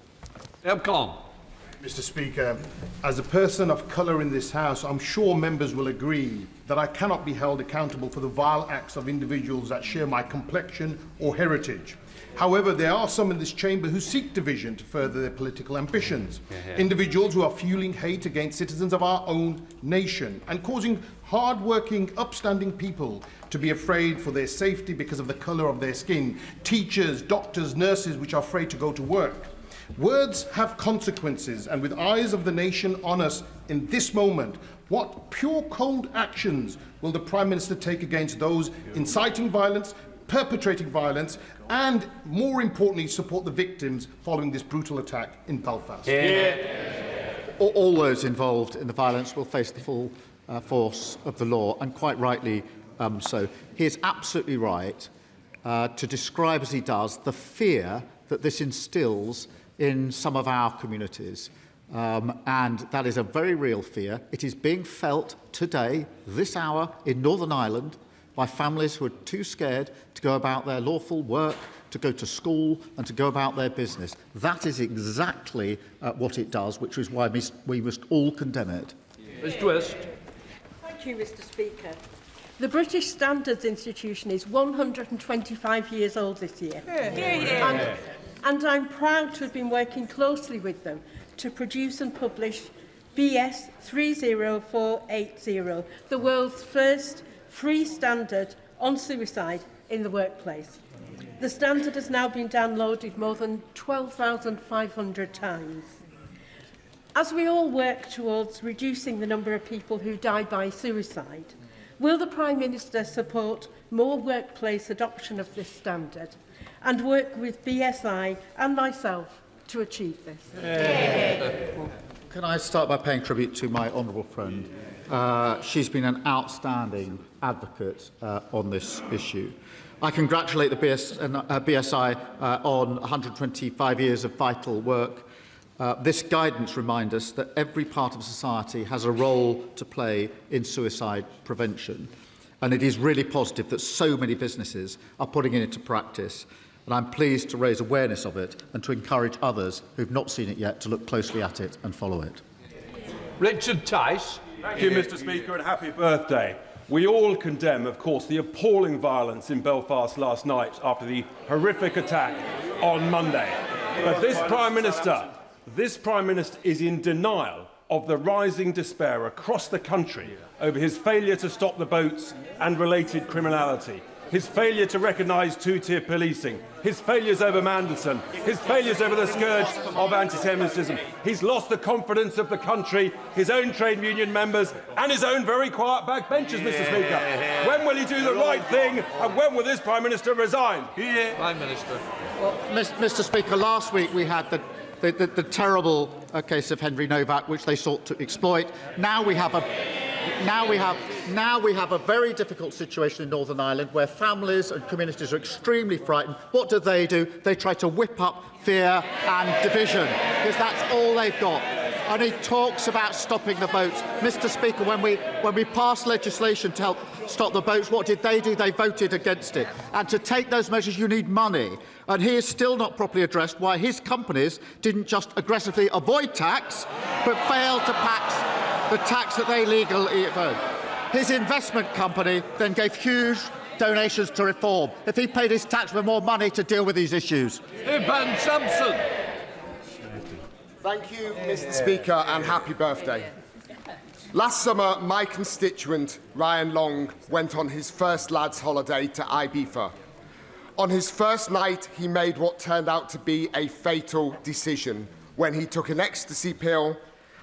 Mr. Speaker, as a person of colour in this House, I'm sure members will agree that I cannot be held accountable for the vile acts of individuals that share my complexion or heritage. However, there are some in this chamber who seek division to further their political ambitions. Individuals who are fueling hate against citizens of our own nation and causing hard-working, upstanding people to be afraid for their safety because of the colour of their skin. Teachers, doctors, nurses which are afraid to go to work. Words have consequences, and with eyes of the nation on us in this moment, what pure cold actions will the Prime Minister take against those inciting violence, perpetrating violence, and, more importantly, support the victims following this brutal attack in Belfast? All those involved in the violence will face the full force of the law, and quite rightly so. He is absolutely right to describe, as he does, the fear that this instills in some of our communities. And that is a very real fear. It is being felt today, this hour, in Northern Ireland, by families who are too scared to go about their lawful work, to go to school and to go about their business. That is exactly what it does, which is why we must all condemn it. Ms. Twist. Thank you, Mr. Speaker. The British Standards Institution is 125 years old this year. And I'm proud to have been working closely with them to produce and publish BS 30480, the world's first free standard on suicide in the workplace. The standard has now been downloaded more than 12,500 times. As we all work towards reducing the number of people who die by suicide, will the Prime Minister support more workplace adoption of this standard and work with BSI and myself to achieve this? Can I start by paying tribute to my honourable friend? She's been an outstanding advocate on this issue. I congratulate the BSI on 125 years of vital work. This guidance reminds us that every part of society has a role to play in suicide prevention, and it is really positive that so many businesses are putting it into practice. And I'm pleased to raise awareness of it and to encourage others who've not seen it yet to look closely at it and follow it. Richard Tice. Thank you, Mr. Speaker, and happy birthday. We all condemn, of course, the appalling violence in Belfast last night after the horrific attack on Monday. But this Prime Minister is in denial of the rising despair across the country over his failure to stop the boats and related criminality, his failure to recognise two-tier policing, his failures over Mandelson, his failures over the scourge of anti-Semitism. He's lost the confidence of the country, his own trade union members and his own very quiet backbenchers, Mr. Speaker. When will he do the right thing, and when will this Prime Minister resign? Prime Minister. Well, Mr. Speaker, last week we had the terrible case of Henry Novak, which they sought to exploit. Now we have a very difficult situation in Northern Ireland where families and communities are extremely frightened. What do? They try to whip up fear and division, because that's all they've got. And he talks about stopping the boats. Mr. Speaker, when we passed legislation to help stop the boats, what did? They voted against it. And to take those measures, you need money. And he is still not properly addressed why his companies didn't just aggressively avoid tax, but failed to tax the tax that they legally earn. His investment company then gave huge donations to reform. If he paid his tax with more money to deal with these issues. Ivan Sampson. Thank you, Mr. Speaker, and happy birthday. Last summer, my constituent, Ryan Long, went on his first lad's holiday to Ibiza. On his first night, he made what turned out to be a fatal decision when he took an ecstasy pill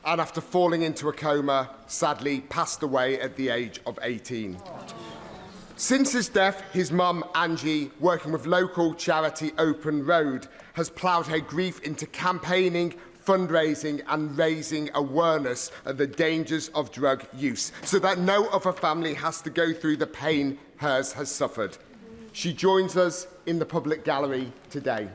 and, after falling into a coma, sadly passed away at the age of 18. Since his death, his mum, Angie, working with local charity Open Road, has ploughed her grief into campaigning, fundraising and raising awareness of the dangers of drug use so that no other family has to go through the pain hers has suffered. She joins us in the public gallery today.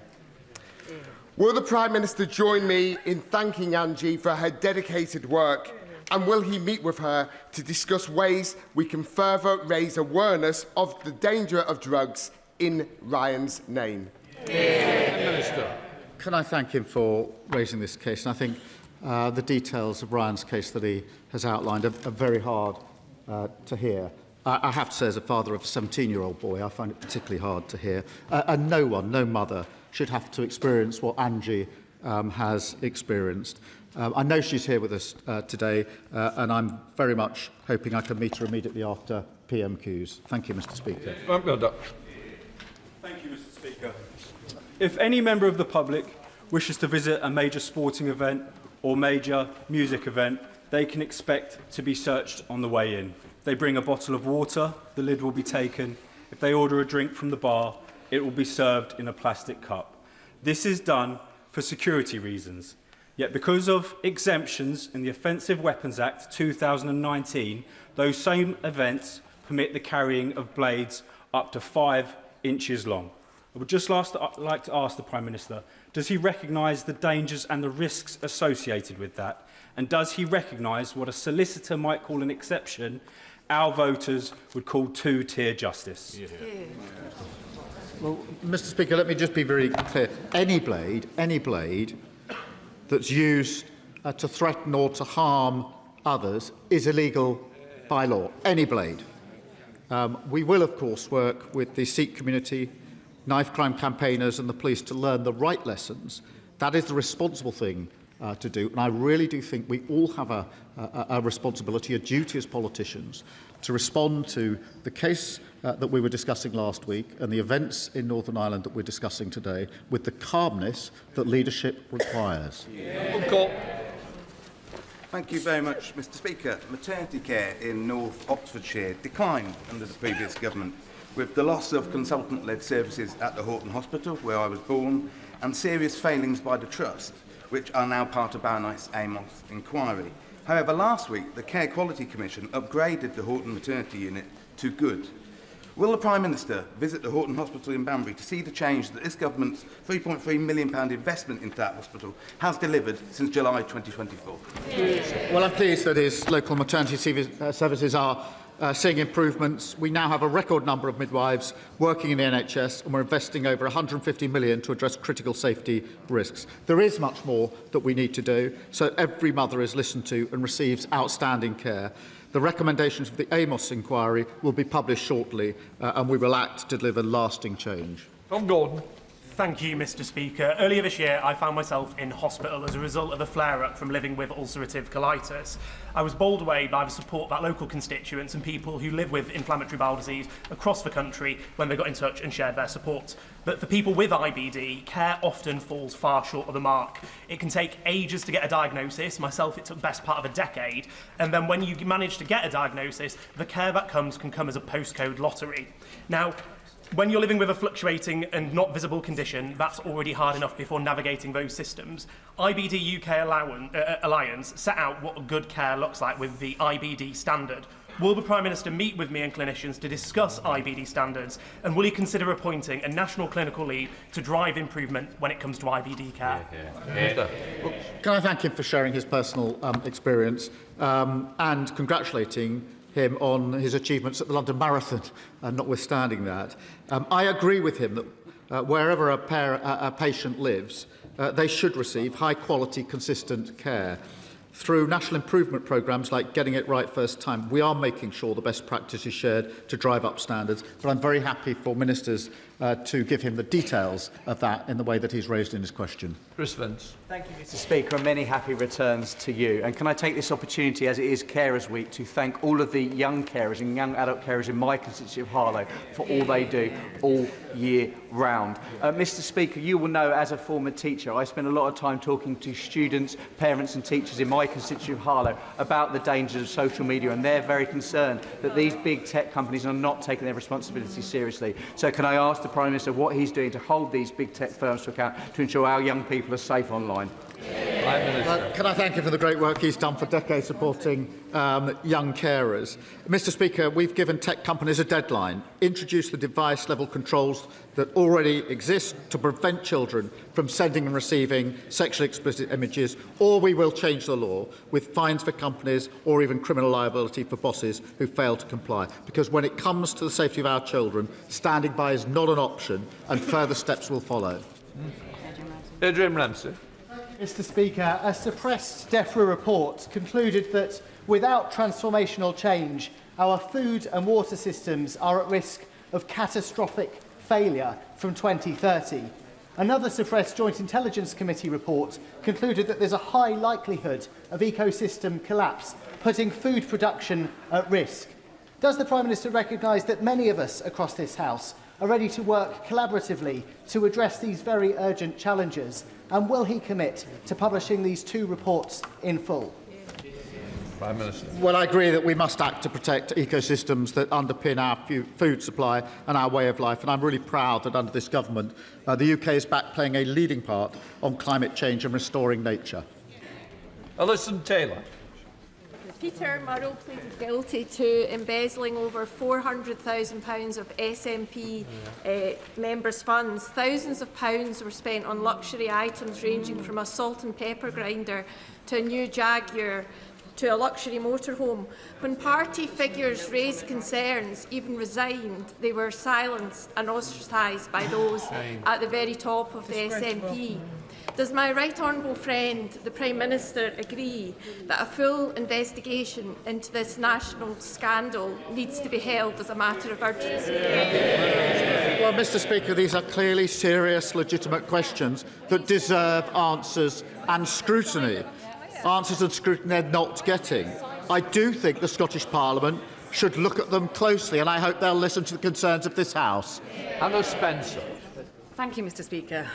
Will the Prime Minister join me in thanking Angie for her dedicated work, and will he meet with her to discuss ways we can further raise awareness of the danger of drugs in Ryan's name? Minister. Can I thank him for raising this case? And I think the details of Ryan's case that he has outlined are very hard to hear. I have to say, as a father of a 17-year-old boy, I find it particularly hard to hear. And no one, no mother, should have to experience what Angie has experienced. I know she's here with us today, and I'm very much hoping I can meet her immediately after PMQs. Thank you, Mr. Speaker. Thank you, Mr. Speaker. If any member of the public wishes to visit a major sporting event or major music event, they can expect to be searched on the way in. If they bring a bottle of water, the lid will be taken. If they order a drink from the bar, it will be served in a plastic cup. This is done for security reasons. Yet because of exemptions in the Offensive Weapons Act 2019, those same events permit the carrying of blades up to 5 inches long. I would just like to ask the Prime Minister, does he recognise the dangers and the risks associated with that? And does he recognise what a solicitor might call an exception, our voters would call two-tier justice? Yeah. Well, Mr. Speaker, let me just be very clear. Any blade that's used to threaten or to harm others is illegal by law. Any blade. We will, of course, work with the Sikh community, knife crime campaigners and the police to learn the right lessons. That is the responsible thing to do. And I really do think we all have a responsibility, a duty as politicians, to respond to the case that we were discussing last week and the events in Northern Ireland that we're discussing today with the calmness that leadership requires. Thank you very much, Mr. Speaker. Maternity care in North Oxfordshire declined under the previous government, with the loss of consultant-led services at the Horton Hospital, where I was born, and serious failings by the Trust, which are now part of Baroness Amos' inquiry. However, last week, the Care Quality Commission upgraded the Horton Maternity Unit to good. Will the Prime Minister visit the Horton Hospital in Banbury to see the change that this government's £3.3 million investment into that hospital has delivered since July 2024? Well, I'm pleased that his local maternity services are seeing improvements. We now have a record number of midwives working in the NHS, and we're investing over £150 million to address critical safety risks. There is much more that we need to do, so every mother is listened to and receives outstanding care. The recommendations of the Amos inquiry will be published shortly, and we will act to deliver lasting change. Tom Gordon. Thank you, Mr. Speaker. Earlier this year, I found myself in hospital as a result of a flare-up from living with ulcerative colitis. I was bowled away by the support that local constituents and people who live with inflammatory bowel disease across the country when they got in touch and shared their support. But for people with IBD, care often falls far short of the mark. It can take ages to get a diagnosis. Myself, it took the best part of a decade. And then when you manage to get a diagnosis, the care that comes can come as a postcode lottery. Now, when you're living with a fluctuating and not visible condition, that's already hard enough before navigating those systems. IBD UK Alliance set out what good care looks like with the IBD standard. Will the Prime Minister meet with me and clinicians to discuss IBD standards, and will he consider appointing a national clinical lead to drive improvement when it comes to IBD care? Well, can I thank him for sharing his personal experience and congratulating him on his achievements at the London Marathon, notwithstanding that. I agree with him that wherever a patient lives, they should receive high-quality, consistent care. Through national improvement programmes like Getting It Right First Time, we are making sure the best practice is shared to drive up standards. But I'm very happy for ministers to give him the details of that in the way that he's raised in his question. Chris Vance. Thank you, Mr. Speaker, and many happy returns to you. And can I take this opportunity, as it is Carers Week, to thank all of the young carers and young adult carers in my constituency of Harlow for all they do all year round. Mr. Speaker, you will know, as a former teacher, I spend a lot of time talking to students, parents and teachers in my constituency of Harlow about the dangers of social media, and they're very concerned that these big tech companies are not taking their responsibility seriously. So can I ask the Prime Minister what he's doing to hold these big tech firms to account to ensure our young people are safe online? Can I thank him for the great work he's done for decades supporting young carers? Mr. Speaker, we've given tech companies a deadline. Introduce the device-level controls that already exist to prevent children from sending and receiving sexually explicit images, or we will change the law with fines for companies or even criminal liability for bosses who fail to comply. Because when it comes to the safety of our children, standing by is not an option, and further steps will follow. Adrian Ramsey. Mr. Speaker, a suppressed DEFRA report concluded that without transformational change, our food and water systems are at risk of catastrophic failure from 2030. Another suppressed Joint Intelligence Committee report concluded that there's a high likelihood of ecosystem collapse, putting food production at risk. Does the Prime Minister recognise that many of us across this House are ready to work collaboratively to address these very urgent challenges? And will he commit to publishing these two reports in full? Prime Minister. Well, I agree that we must act to protect ecosystems that underpin our food supply and our way of life, and I'm really proud that under this government the UK is back playing a leading part on climate change and restoring nature. Alison Taylor. Peter Murrow pleaded guilty to embezzling over £400,000 of SNP members' funds. Thousands of pounds were spent on luxury items ranging from a salt and pepper grinder to a new Jaguar to a luxury motorhome. When party figures raised concerns, even resigned, they were silenced and ostracised by those at the very top of the SNP. Does my right honourable friend, the Prime Minister, agree that a full investigation into this national scandal needs to be held as a matter of urgency? Well, Mr. Speaker, these are clearly serious, legitimate questions that deserve answers and scrutiny. Answers and scrutiny they're not getting. I do think the Scottish Parliament should look at them closely, and I hope they'll listen to the concerns of this House. Hannah Spencer. Thank you, Mr. Speaker.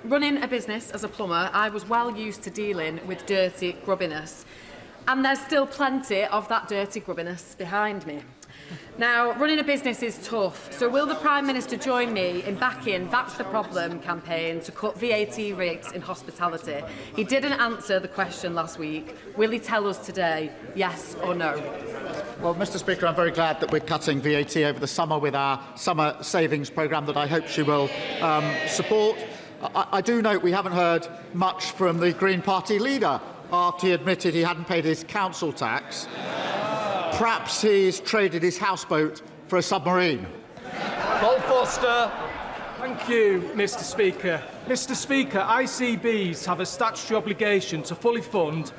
Running a business as a plumber, I was well used to dealing with dirty grubbiness. And there's still plenty of that dirty grubbiness behind me. Now, running a business is tough, so will the Prime Minister join me in backing That's the Problem campaign to cut VAT rates in hospitality? He didn't answer the question last week. Will he tell us today, yes or no? Well, Mr. Speaker, I'm very glad that we're cutting VAT over the summer with our summer savings programme that I hope she will support. I do note we haven't heard much from the Green Party leader after he admitted he hadn't paid his council tax. Perhaps he's traded his houseboat for a submarine. Paul Foster. Thank you, Mr. Speaker. Mr. Speaker, ICBs have a statutory obligation to fully fund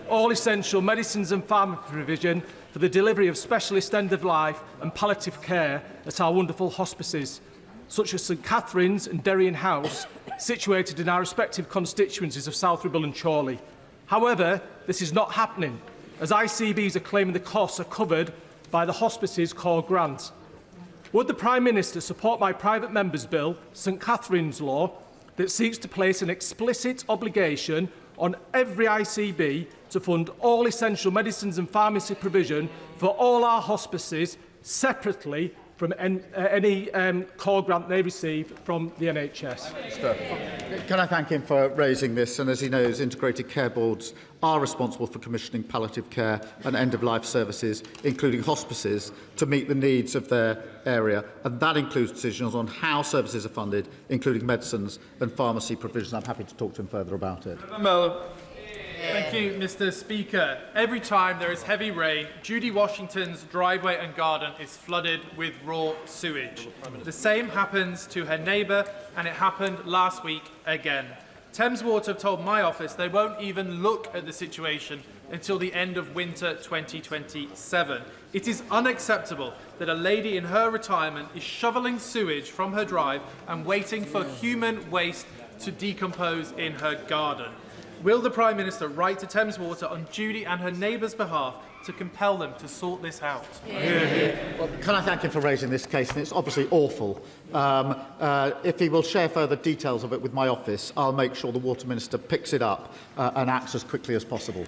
all essential medicines and pharmacy provision for the delivery of specialist end-of-life and palliative care at our wonderful hospices, such as St Catherine's and Derrien House, situated in our respective constituencies of South Ribble and Chorley. However, this is not happening, as ICBs are claiming the costs are covered by the hospice's core grant. Would the Prime Minister support my private member's bill, St Catherine's Law, that seeks to place an explicit obligation on every ICB to fund all essential medicines and pharmacy provision for all our hospices separately from any core grant they receive from the NHS? Can I thank him for raising this? And as he knows, integrated care boards are responsible for commissioning palliative care and end-of-life services, including hospices, to meet the needs of their area. And that includes decisions on how services are funded, including medicines and pharmacy provisions. I'm happy to talk to him further about it. Thank you, Mr. Speaker. Every time there is heavy rain, Judy Washington's driveway and garden is flooded with raw sewage. The same happens to her neighbour, and it happened last week again. Thames Water have told my office they won't even look at the situation until the end of winter 2027. It is unacceptable that a lady in her retirement is shovelling sewage from her drive and waiting for human waste to decompose in her garden. Will the Prime Minister write to Thames Water on Judy and her neighbours' behalf to compel them to sort this out? Well, can I thank him for raising this case? And it's obviously awful. If he will share further details of it with my office, I'll make sure the Water Minister picks it up and acts as quickly as possible.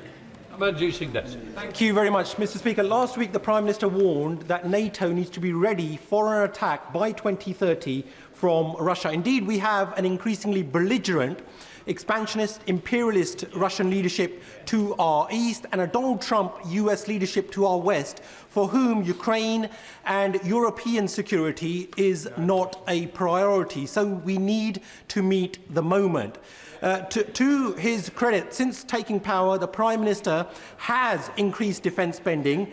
Thank you very much, Mr. Speaker. Last week, the Prime Minister warned that NATO needs to be ready for an attack by 2030 from Russia. Indeed, we have an increasingly belligerent, expansionist, imperialist Russian leadership to our east and a Donald Trump US leadership to our west, for whom Ukraine and European security is not a priority. So we need to meet the moment. To his credit, since taking power, the Prime Minister has increased defence spending,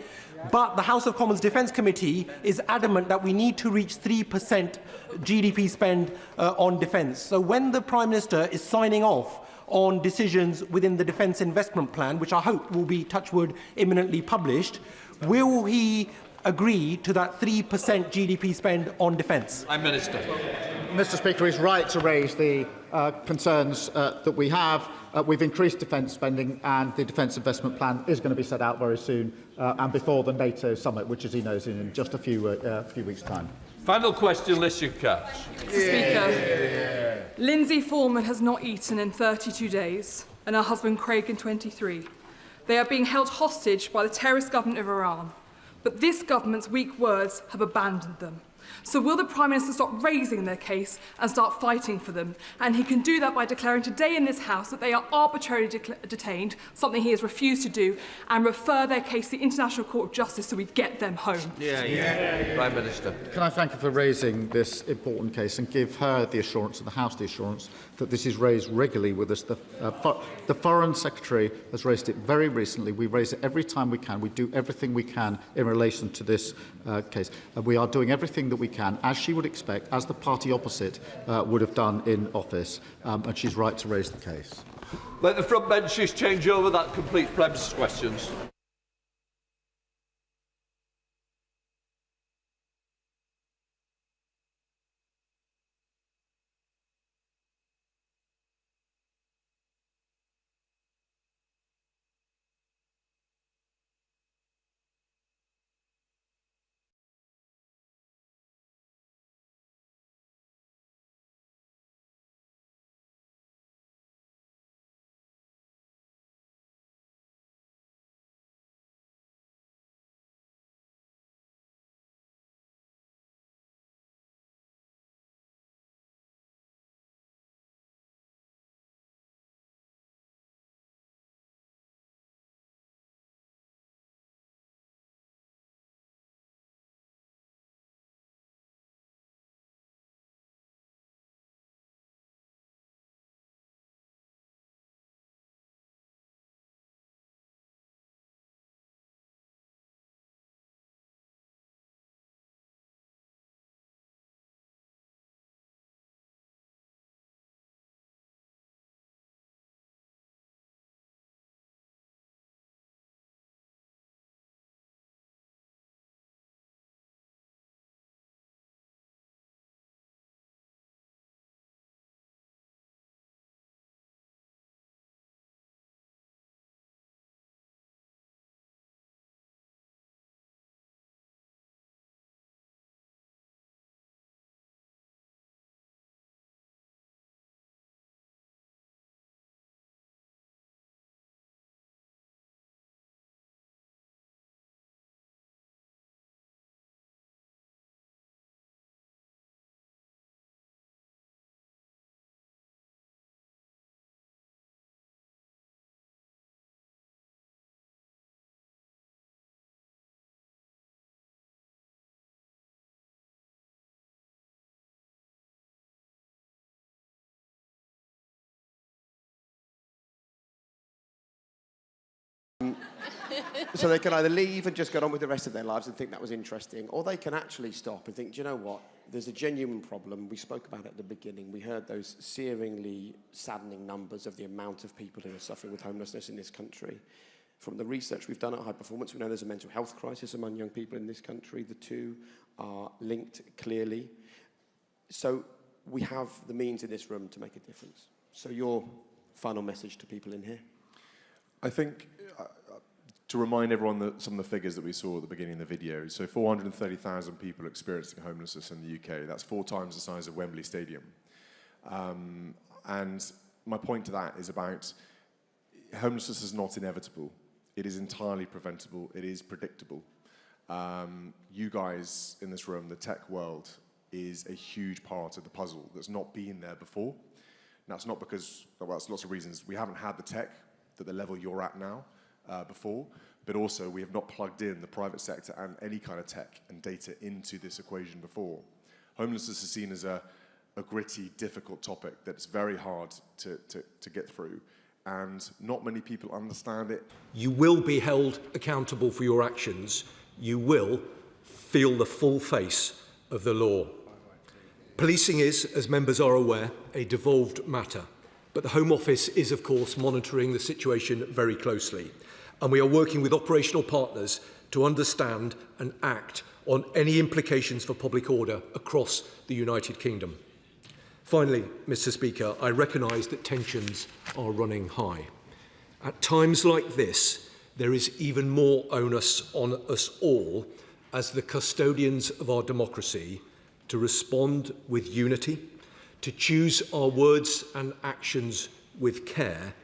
but the House of Commons Defence Committee is adamant that we need to reach 3% GDP spend on defence. So when the Prime Minister is signing off on decisions within the Defence Investment Plan, which I hope will be, touch wood, imminently published, will he agree to that 3% GDP spend on defence? Prime Minister. Mr. Speaker, he's right to raise the concerns that we have. We've increased defence spending, and the Defence Investment Plan is going to be set out very soon and before the NATO summit, which, as he knows, in just a few weeks' time. Final question, Licia Katz. Mr. Speaker, Lindsay Foreman has not eaten in 32 days, and her husband Craig in 23. They are being held hostage by the terrorist government of Iran, but this government's weak words have abandoned them. So will the Prime Minister stop raising their case and start fighting for them? And he can do that by declaring today in this House that they are arbitrarily detained, something he has refused to do, and refer their case to the International Court of Justice so we get them home. Prime Minister. Can I thank her for raising this important case and give her the assurance and the House the assurance that this is raised regularly with us. The Foreign Secretary has raised it very recently. We raise it every time we can. We do everything we can in relation to this case. We are doing everything that we can, as she would expect, as the party opposite would have done in office, and she's right to raise the case. Let the front benches change over. That completes premises questions. So they can either leave and just get on with the rest of their lives and think that was interesting, or they can actually stop and think, do you know what, there's a genuine problem. We spoke about it at the beginning. We heard those searingly saddening numbers of the amount of people who are suffering with homelessness in this country. From the research we've done at High Performance, we know there's a mental health crisis among young people in this country. The two are linked clearly. So we have the means in this room to make a difference. So your final message to people in here? I think to remind everyone that some of the figures that we saw at the beginning of the video, so 430,000 people experiencing homelessness in the UK. That's 4 times the size of Wembley Stadium. And my point to that is about homelessness is not inevitable. It is entirely preventable. It is predictable. You guys in this room, the tech world, is a huge part of the puzzle that's not been there before. And that's not because, well, there's lots of reasons. We haven't had the tech at the level you're at now before, but also we have not plugged in the private sector and any kind of tech and data into this equation before. Homelessness is seen as a gritty, difficult topic that's very hard to get through, and not many people understand it. You will be held accountable for your actions. You will feel the full face of the law. Policing is, as members are aware, a devolved matter, but the Home Office is, of course, monitoring the situation very closely, and we are working with operational partners to understand and act on any implications for public order across the United Kingdom. Finally, Mr. Speaker, I recognise that tensions are running high. At times like this, there is even more onus on us all as the custodians of our democracy to respond with unity, to choose our words and actions with care,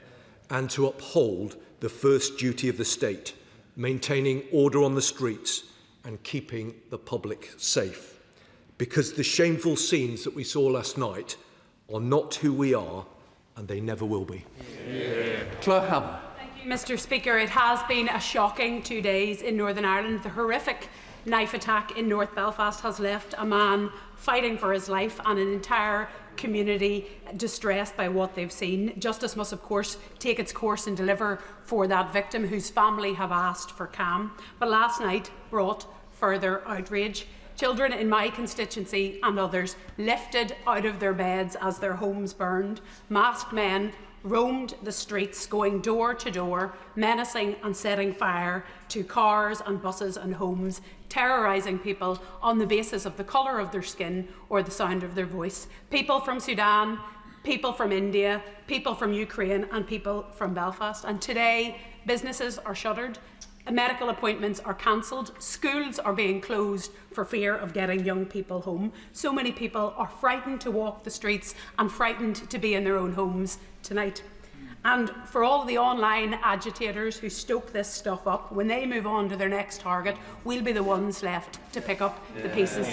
and to uphold the first duty of the state, maintaining order on the streets and keeping the public safe. Because the shameful scenes that we saw last night are not who we are, and they never will be. Claire Hammer. Thank you, Mr. Speaker. It has been a shocking 2 days in Northern Ireland. The horrific knife attack in North Belfast has left a man fighting for his life and an entire community distressed by what they've seen. Justice must, of course, take its course and deliver for that victim whose family have asked for calm. But last night brought further outrage. Children in my constituency and others lifted out of their beds as their homes burned. Masked men roamed the streets, going door to door, menacing and setting fire to cars and buses and homes, terrorising people on the basis of the colour of their skin or the sound of their voice. People from Sudan, people from India, people from Ukraine and people from Belfast. And today, businesses are shuttered. Medical appointments are cancelled. Schools are being closed for fear of getting young people home. So many people are frightened to walk the streets and frightened to be in their own homes tonight. And for all the online agitators who stoke this stuff up, when they move on to their next target, we'll be the ones left to pick up the pieces.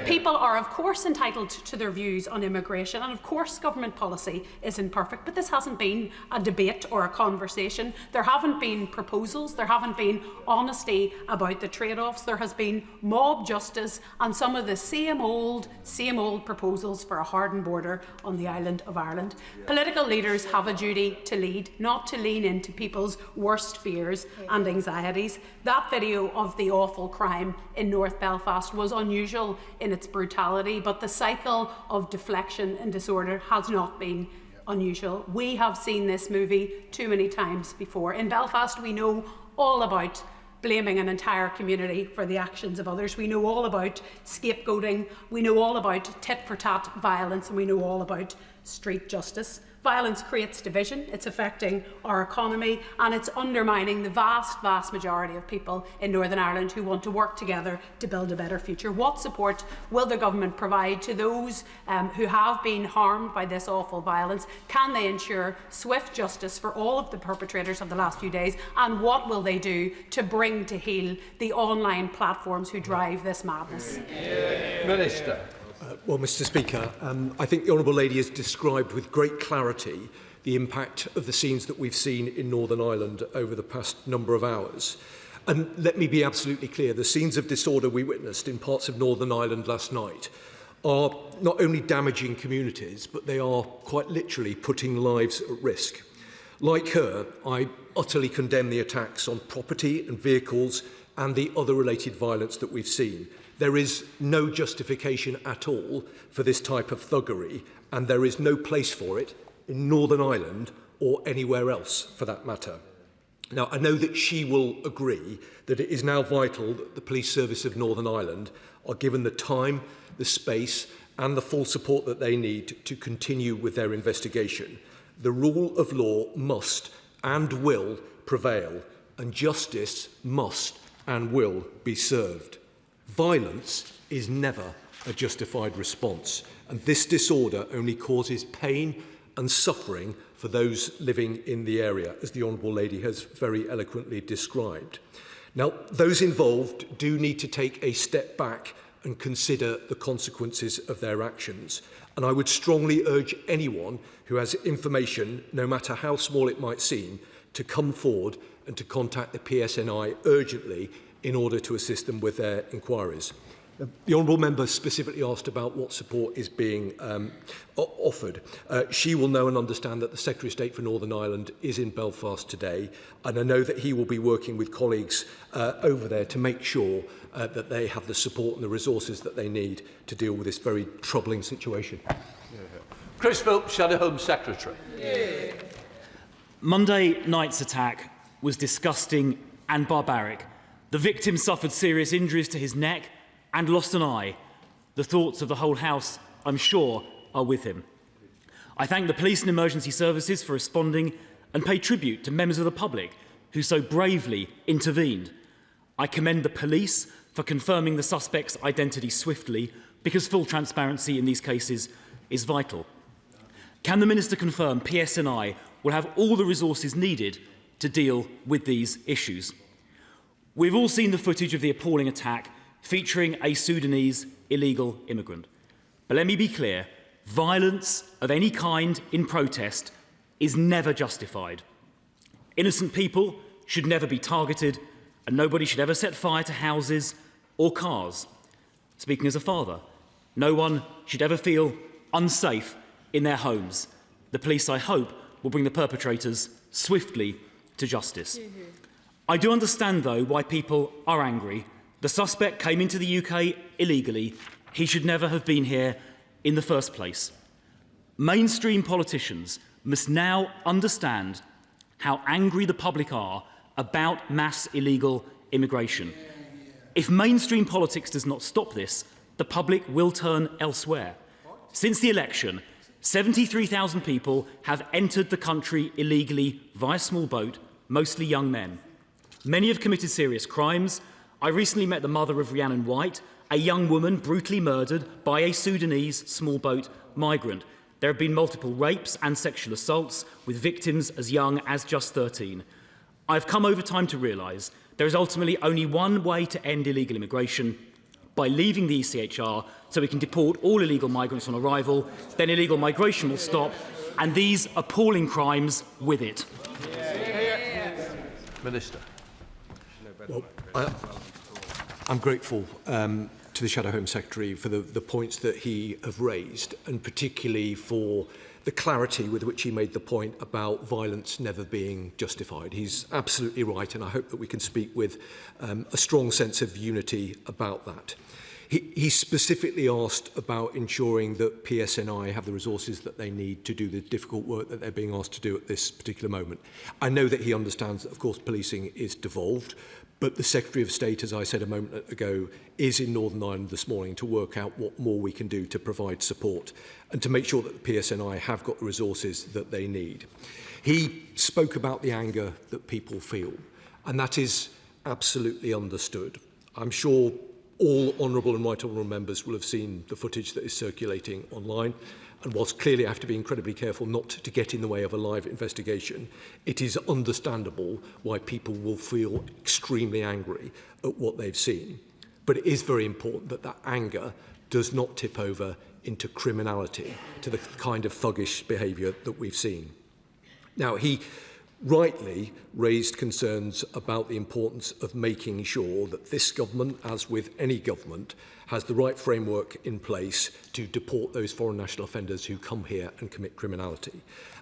People are, of course, entitled to their views on immigration, and of course government policy isn't perfect, but this hasn't been a debate or a conversation. There haven't been proposals, there haven't been honesty about the trade-offs, there has been mob justice and some of the same old proposals for a hardened border on the island of Ireland. Political leaders have a duty to lead, not to lean into people's worst fears and anxieties. That video of the awful crime in North Belfast was unusual in its brutality, but the cycle of deflection and disorder has not been unusual. We have seen this movie too many times before. In Belfast, we know all about blaming an entire community for the actions of others. We know all about scapegoating, we know all about tit-for-tat violence, and we know all about street justice. Violence creates division, it's affecting our economy, and it's undermining the vast majority of people in Northern Ireland who want to work together to build a better future. What support will the government provide to those who have been harmed by this awful violence? Can they ensure swift justice for all of the perpetrators of the last few days? And what will they do to bring to heel the online platforms who drive this madness? Minister. Well, Mr. Speaker, I think the Honourable Lady has described with great clarity the impact of the scenes that we've seen in Northern Ireland over the past number of hours. And let me be absolutely clear, the scenes of disorder we witnessed in parts of Northern Ireland last night are not only damaging communities, but they are quite literally putting lives at risk. Like her, I utterly condemn the attacks on property and vehicles and the other related violence that we've seen. There is no justification at all for this type of thuggery, and there is no place for it in Northern Ireland or anywhere else for that matter. Now, I know that she will agree that it is now vital that the Police Service of Northern Ireland are given the time, the space and the full support that they need to continue with their investigation. The rule of law must and will prevail, and justice must and will be served. Violence is never a justified response, and this disorder only causes pain and suffering for those living in the area, as the Honourable Lady has very eloquently described. Now, those involved do need to take a step back and consider the consequences of their actions. And I would strongly urge anyone who has information, no matter how small it might seem, to come forward and to contact the PSNI urgently in order to assist them with their inquiries. The Honourable Member specifically asked about what support is being offered. She will know and understand that the Secretary of State for Northern Ireland is in Belfast today, and I know that he will be working with colleagues over there to make sure that they have the support and the resources that they need to deal with this very troubling situation. Chris Philp, Shadow Home Secretary. Yeah. Monday night's attack was disgusting and barbaric. The victim suffered serious injuries to his neck and lost an eye. The thoughts of the whole House, I'm sure, are with him. I thank the police and emergency services for responding and pay tribute to members of the public who so bravely intervened. I commend the police for confirming the suspect's identity swiftly, because full transparency in these cases is vital. Can the Minister confirm PSNI will have all the resources needed to deal with these issues? We've all seen the footage of the appalling attack featuring a Sudanese illegal immigrant. But let me be clear, violence of any kind in protest is never justified. Innocent people should never be targeted, and nobody should ever set fire to houses or cars. Speaking as a father, no one should ever feel unsafe in their homes. The police, I hope, will bring the perpetrators swiftly to justice. I do understand, though, why people are angry. The suspect came into the UK illegally. He should never have been here in the first place. Mainstream politicians must now understand how angry the public are about mass illegal immigration. If mainstream politics does not stop this, the public will turn elsewhere. Since the election, 73,000 people have entered the country illegally via small boat, mostly young men. Many have committed serious crimes. I recently met the mother of Rhiannon White, a young woman brutally murdered by a Sudanese small boat migrant. There have been multiple rapes and sexual assaults, with victims as young as just 13. I've come over time to realise there is ultimately only one way to end illegal immigration: by leaving the ECHR so we can deport all illegal migrants on arrival. Then illegal migration will stop, and these appalling crimes with it. Minister. Well, I'm grateful to the Shadow Home Secretary for the points that he have raised, and particularly for the clarity with which he made the point about violence never being justified. He's absolutely right, and I hope that we can speak with a strong sense of unity about that. He specifically asked about ensuring that PSNI have the resources that they need to do the difficult work that they're being asked to do at this particular moment. I know that he understands that, of course, policing is devolved, but the Secretary of State, as I said a moment ago, is in Northern Ireland this morning to work out what more we can do to provide support and to make sure that the PSNI have got the resources that they need. He spoke about the anger that people feel, and that is absolutely understood. I'm sure all honourable and right honourable members will have seen the footage that is circulating online, and whilst clearly I have to be incredibly careful not to get in the way of a live investigation, it is understandable why people will feel extremely angry at what they've seen. But it is very important that that anger does not tip over into criminality, to the kind of thuggish behaviour that we've seen. Now, he rightly raised concerns about the importance of making sure that this government, as with any government, has the right framework in place to deport those foreign national offenders who come here and commit criminality.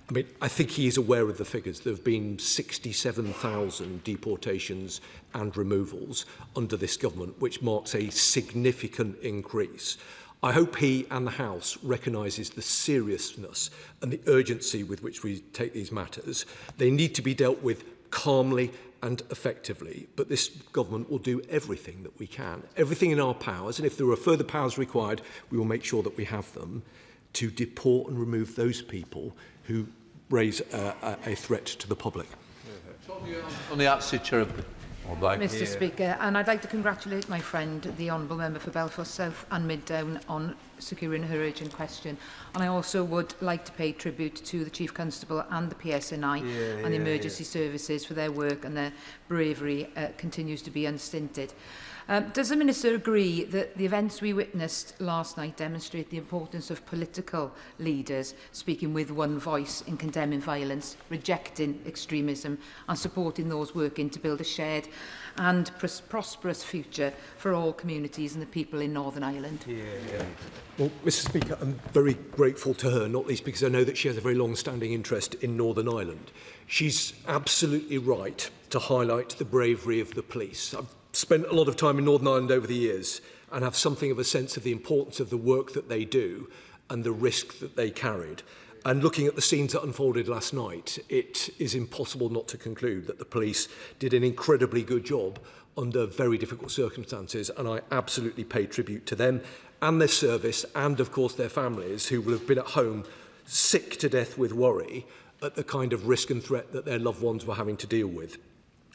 I mean, I think he is aware of the figures. There have been 67,000 deportations and removals under this government, which marks a significant increase. I hope he and the House recognises the seriousness and the urgency with which we take these matters. They need to be dealt with calmly and effectively, but this government will do everything that we can, everything in our powers, and if there are further powers required, we will make sure that we have them, to deport and remove those people who raise a threat to the public. On the Chair of Mr. Speaker, and I'd like to congratulate my friend, the Honourable Member for Belfast South and Mid-Down, on securing her urgent question. And I also would like to pay tribute to the Chief Constable and the PSNI and the emergency services for their work, and their bravery continues to be unstinted. Does the Minister agree that the events we witnessed last night demonstrate the importance of political leaders speaking with one voice in condemning violence, rejecting extremism and supporting those working to build a shared and prosperous future for all communities and the people in Northern Ireland? Well, Mr. Speaker, I'm very grateful to her, not least because I know that she has a very long-standing interest in Northern Ireland. She's absolutely right to highlight the bravery of the police. I've spent a lot of time in Northern Ireland over the years and have something of a sense of the importance of the work that they do and the risk that they carried. And looking at the scenes that unfolded last night, it is impossible not to conclude that the police did an incredibly good job under very difficult circumstances, and I absolutely pay tribute to them and their service and, of course, their families who will have been at home sick to death with worry at the kind of risk and threat that their loved ones were having to deal with.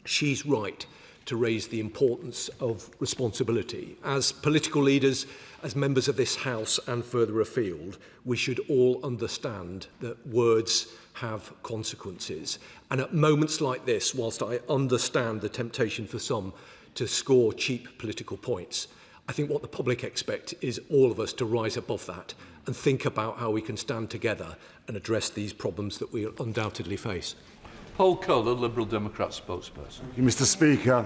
She's right to raise the importance of responsibility. As political leaders, as members of this House and further afield, we should all understand that words have consequences. And at moments like this, whilst I understand the temptation for some to score cheap political points, I think what the public expect is all of us to rise above that and think about how we can stand together and address these problems that we undoubtedly face. Paul Cullen, Liberal Democrat spokesperson. Thank you, Mr. Speaker.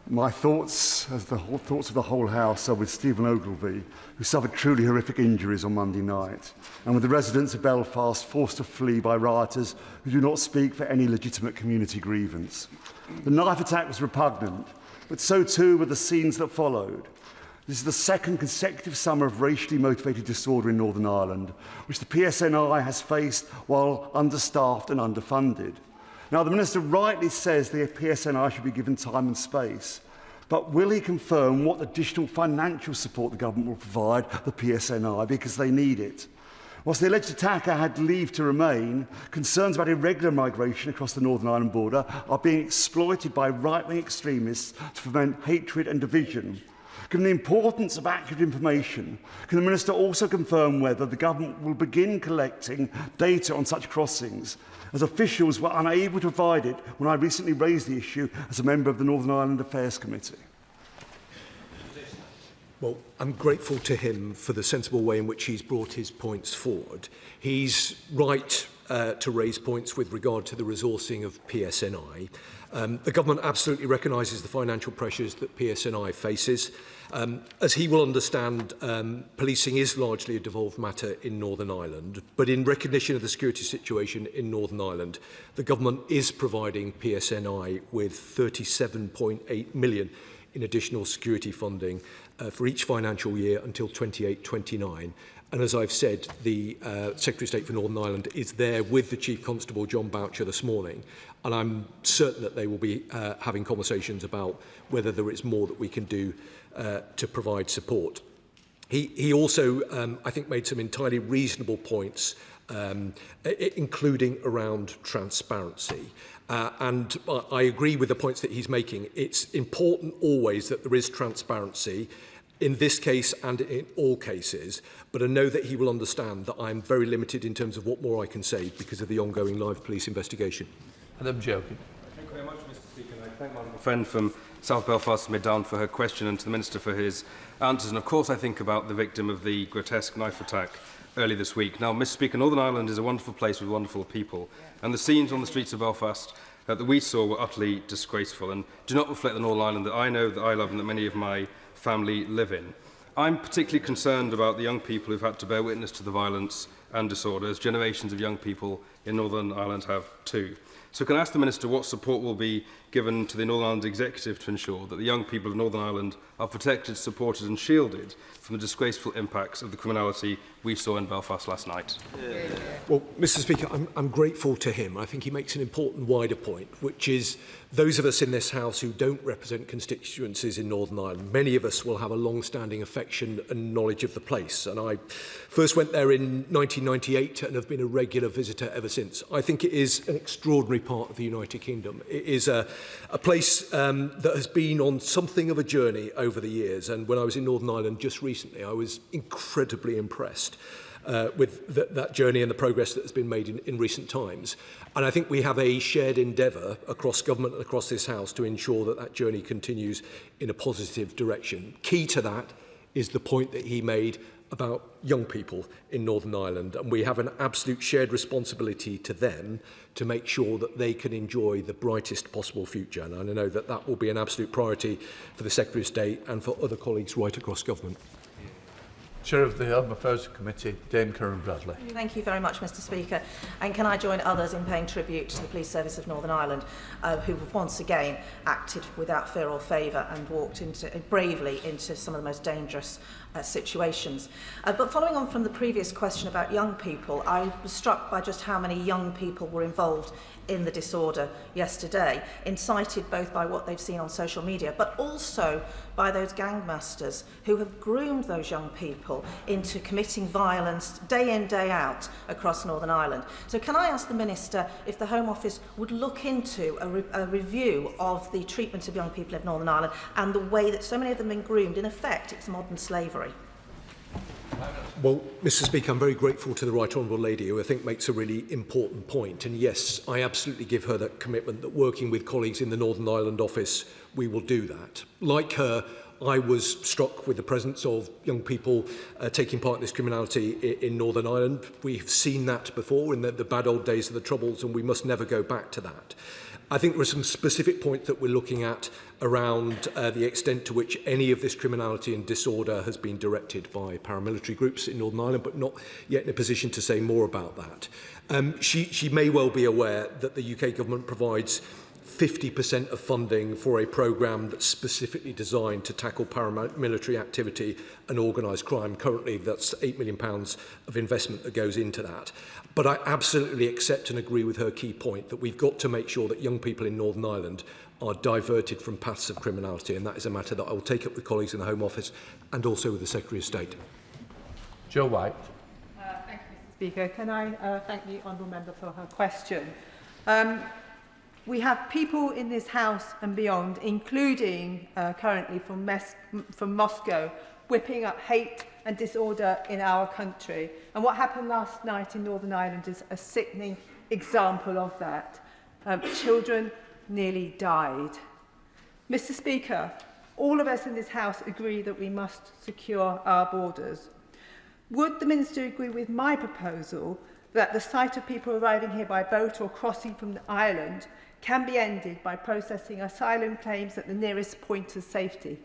My thoughts, as the thoughts of the whole House, are with Stephen Ogilvie, who suffered truly horrific injuries on Monday night, and with the residents of Belfast forced to flee by rioters who do not speak for any legitimate community grievance. The knife attack was repugnant, but so too were the scenes that followed. This is the second consecutive summer of racially motivated disorder in Northern Ireland, which the PSNI has faced while understaffed and underfunded. Now, the Minister rightly says the PSNI should be given time and space, but will he confirm what additional financial support the government will provide the PSNI, because they need it? Whilst the alleged attacker had leave to remain, concerns about irregular migration across the Northern Ireland border are being exploited by right-wing extremists to foment hatred and division. Given the importance of accurate information, can the Minister also confirm whether the government will begin collecting data on such crossings, as officials were unable to provide it when I recently raised the issue as a member of the Northern Ireland Affairs Committee? Well, I'm grateful to him for the sensible way in which he's brought his points forward. He's right to raise points with regard to the resourcing of PSNI. The government absolutely recognises the financial pressures that PSNI faces. As he will understand, policing is largely a devolved matter in Northern Ireland, but in recognition of the security situation in Northern Ireland, the government is providing PSNI with 37.8 million in additional security funding for each financial year until 28-29. And as I've said, the Secretary of State for Northern Ireland is there with the Chief Constable, John Boucher, this morning. And I'm certain that they will be having conversations about whether there is more that we can do to provide support. He also, I think, made some entirely reasonable points, including around transparency. And I agree with the points that he's making. It's important always that there is transparency in this case and in all cases, but I know that he will understand that I'm very limited in terms of what more I can say because of the ongoing live police investigation. And I'm joking. Thank you very much, Mr. Speaker. And I thank my friend from South Belfast Mid-Down for her question, and to the Minister for his answers. And of course I think about the victim of the grotesque knife attack earlier this week. Now, Mr. Speaker, Northern Ireland is a wonderful place with wonderful people, and the scenes on the streets of Belfast that we saw were utterly disgraceful and do not reflect the Northern Ireland that I know, that I love, and that many of my family live in. I'm particularly concerned about the young people who've had to bear witness to the violence and disorder, as generations of young people in Northern Ireland have too. So can I ask the Minister what support will be given to the Northern Ireland Executive to ensure that the young people of Northern Ireland are protected, supported and shielded from the disgraceful impacts of the criminality we saw in Belfast last night? Well, Mr. Speaker, I'm grateful to him. I think he makes an important wider point, which is those of us in this House who don't represent constituencies in Northern Ireland, many of us will have a long-standing affection and knowledge of the place. And I first went there in 1998 and have been a regular visitor ever since. I think it is an extraordinary part of the United Kingdom. It is a place that has been on something of a journey over the years. And when I was in Northern Ireland just recently, I was incredibly impressed with that journey and the progress that has been made in recent times. And I think we have a shared endeavour across government and across this House to ensure that that journey continues in a positive direction. Key to that is the point that he made about young people in Northern Ireland, and we have an absolute shared responsibility to them to make sure that they can enjoy the brightest possible future. And I know that that will be an absolute priority for the Secretary of State and for other colleagues right across government. Chair of the Home Affairs Committee, Dame Karen Bradley. Thank you very much, Mr. Speaker. And can I join others in paying tribute to the Police Service of Northern Ireland, who have once again acted without fear or favour and walked bravely into some of the most dangerous situations. But following on from the previous question about young people, I was struck by just how many young people were involved in the disorder yesterday, incited both by what they've seen on social media, but also by those gangmasters who have groomed those young people into committing violence day in, day out across Northern Ireland. So can I ask the Minister if the Home Office would look into a review of the treatment of young people in Northern Ireland and the way that so many of them have been groomed? In effect, it's modern slavery. Well, Mr. Speaker, I'm very grateful to the Right Honourable Lady, who I think makes a really important point. And yes, I absolutely give her that commitment that working with colleagues in the Northern Ireland office, we will do that. Like her, I was struck with the presence of young people taking part in this criminality in Northern Ireland. We've seen that before in the bad old days of the Troubles, and we must never go back to that. I think there are some specific points that we're looking at around the extent to which any of this criminality and disorder has been directed by paramilitary groups in Northern Ireland, but not yet in a position to say more about that. She may well be aware that the UK government provides 50% of funding for a programme that's specifically designed to tackle paramilitary activity and organised crime. Currently, that's £8 million of investment that goes into that. But I absolutely accept and agree with her key point that we've got to make sure that young people in Northern Ireland are diverted from paths of criminality, and that is a matter that I will take up with colleagues in the Home Office and also with the Secretary of State. Joe White. Thank you, Mr. Speaker. Can I thank the Honourable Member for her question? We have people in this House and beyond, including currently from Moscow, whipping up hate and disorder in our country. And what happened last night in Northern Ireland is a sickening example of that. Children nearly died. Mr. Speaker, all of us in this House agree that we must secure our borders. Would the Minister agree with my proposal that the sight of people arriving here by boat or crossing from Ireland can be ended by processing asylum claims at the nearest point of safety,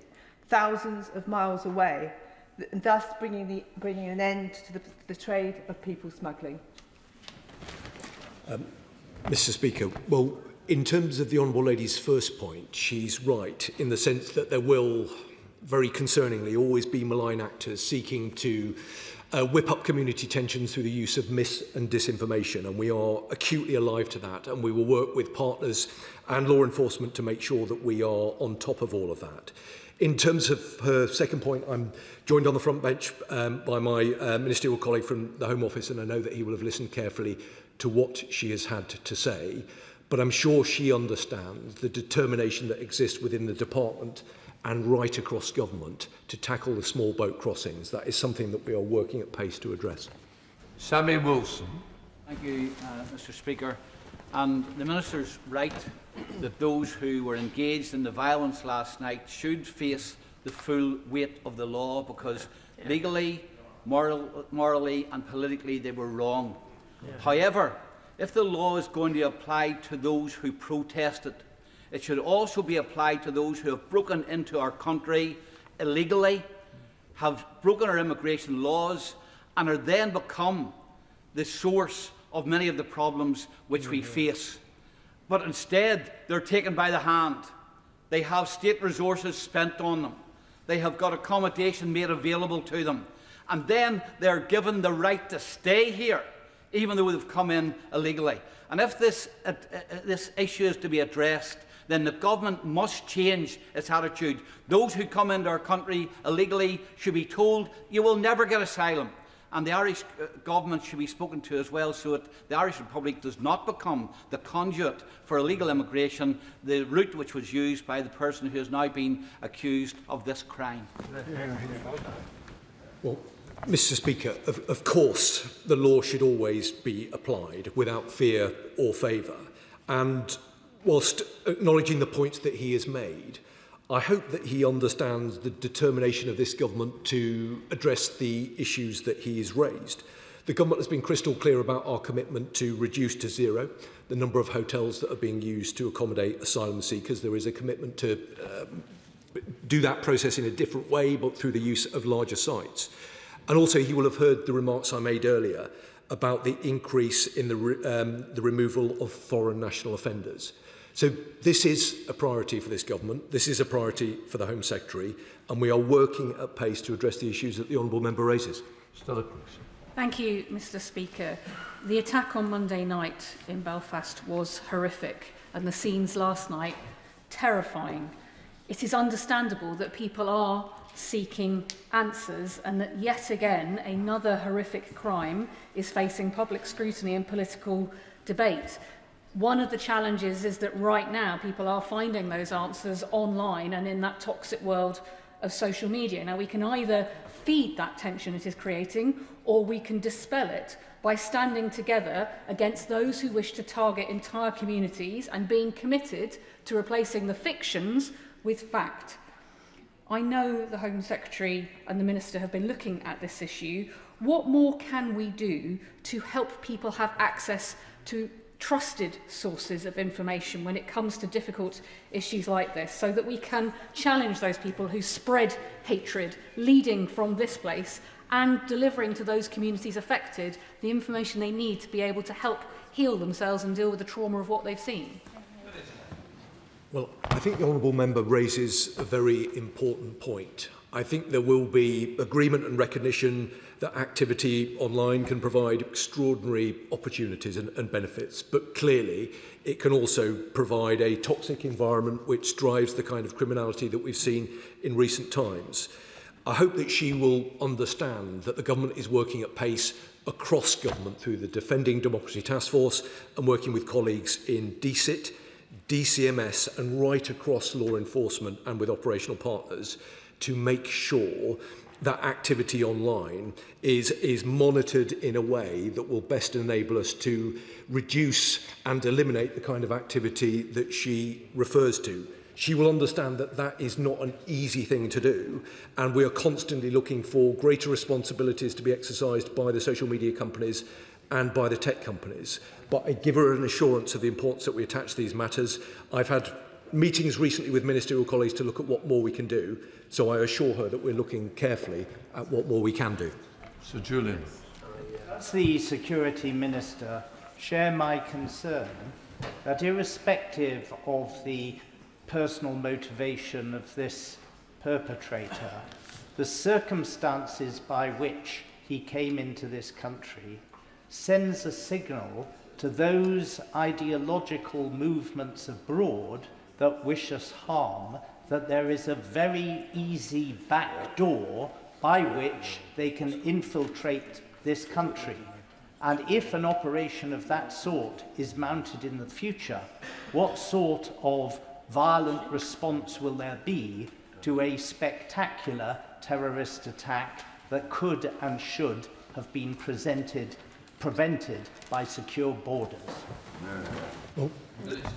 thousands of miles away, thus bringing an end to the trade of people smuggling? Mr. Speaker, well, in terms of the Honourable Lady's first point, she's right in the sense that there will, very concerningly, always be malign actors seeking to whip up community tensions through the use of mis- and disinformation, and we are acutely alive to that, and we will work with partners and law enforcement to make sure that we are on top of all of that. In terms of her second point, I'm joined on the front bench by my ministerial colleague from the Home Office, and I know that he will have listened carefully to what she has had to say, but I'm sure she understands the determination that exists within the department and right across government to tackle the small boat crossings. That is something that we are working at pace to address. Sammy Wilson. Thank you, Mr. Speaker. And the Minister's right that those who were engaged in the violence last night should face the full weight of the law, because legally morally and politically they were wrong. Yeah. However, if the law is going to apply to those who protested, it should also be applied to those who have broken into our country illegally, have broken our immigration laws, and are then become the source of many of the problems which we face. But instead, they're taken by the hand. They have state resources spent on them. They have got accommodation made available to them. And then they're given the right to stay here, even though they've come in illegally. And if this issue is to be addressed, then the government must change its attitude. Those who come into our country illegally should be told, you will never get asylum. And the Irish government should be spoken to as well, so that the Irish Republic does not become the conduit for illegal immigration, the route which was used by the person who has now been accused of this crime. Well, Mr. Speaker, of course, the law should always be applied without fear or favour. And whilst acknowledging the points that he has made, I hope that he understands the determination of this government to address the issues that he has raised. The government has been crystal clear about our commitment to reduce to zero the number of hotels that are being used to accommodate asylum seekers. There is a commitment to do that process in a different way, but through the use of larger sites. And also, he will have heard the remarks I made earlier about the increase in the removal of foreign national offenders. So this is a priority for this government, this is a priority for the Home Secretary, and we are working at pace to address the issues that the Honourable Member raises. Thank you, Mr. Speaker. The attack on Monday night in Belfast was horrific, and the scenes last night terrifying. It is understandable that people are seeking answers, and that yet again another horrific crime is facing public scrutiny and political debate. One of the challenges is that right now people are finding those answers online and in that toxic world of social media. Now, we can either feed that tension it is creating, or we can dispel it by standing together against those who wish to target entire communities and being committed to replacing the fictions with fact. I know the Home Secretary and the Minister have been looking at this issue. What more can we do to help people have access to trusted sources of information when it comes to difficult issues like this, so that we can challenge those people who spread hatred, leading from this place and delivering to those communities affected the information they need to be able to help heal themselves and deal with the trauma of what they've seen? Well, I think the Honourable Member raises a very important point. I think there will be agreement and recognition that activity online can provide extraordinary opportunities and benefits, but clearly it can also provide a toxic environment which drives the kind of criminality that we've seen in recent times. I hope that she will understand that the government is working at pace across government through the Defending Democracy Task Force and working with colleagues in DCIT, DCMS and right across law enforcement and with operational partners to make sure that activity online is monitored in a way that will best enable us to reduce and eliminate the kind of activity that she refers to. She will understand that that is not an easy thing to do, and we are constantly looking for greater responsibilities to be exercised by the social media companies and by the tech companies. But I give her an assurance of the importance that we attach to these matters. I've had meetings recently with ministerial colleagues to look at what more we can do, so I assure her that we're looking carefully at what more we can do. Sir Julian. Does the Security Minister share my concern that irrespective of the personal motivation of this perpetrator, the circumstances by which he came into this country sends a signal to those ideological movements abroad that wish us harm, that there is a very easy back door by which they can infiltrate this country. And if an operation of that sort is mounted in the future, what sort of violent response will there be to a spectacular terrorist attack that could and should have been prevented by secure borders? Well,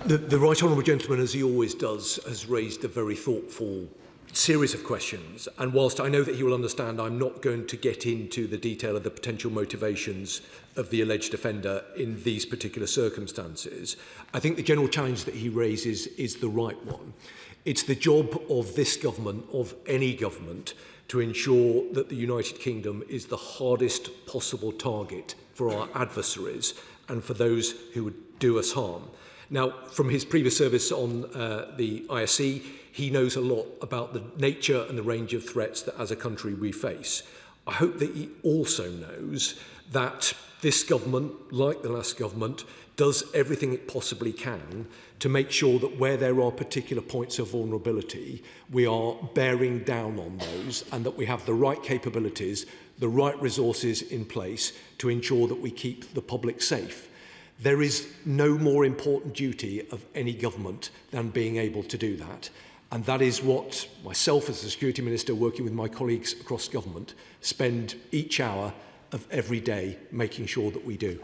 the Right Honourable Gentleman, as he always does, has raised a very thoughtful series of questions, and whilst I know that he will understand, I'm not going to get into the detail of the potential motivations of the alleged offender in these particular circumstances. I think the general challenge that he raises is the right one. It's the job of this government, of any government, to ensure that the United Kingdom is the hardest possible target for our adversaries and for those who would do us harm. Now, from his previous service on the ISE, he knows a lot about the nature and the range of threats that as a country we face. I hope that he also knows that this government, like the last government, does everything it possibly can to make sure that where there are particular points of vulnerability, we are bearing down on those and that we have the right capabilities, the right resources in place to ensure that we keep the public safe. There is no more important duty of any government than being able to do that. And that is what myself as the Security Minister, working with my colleagues across government, spend each hour of every day making sure that we do.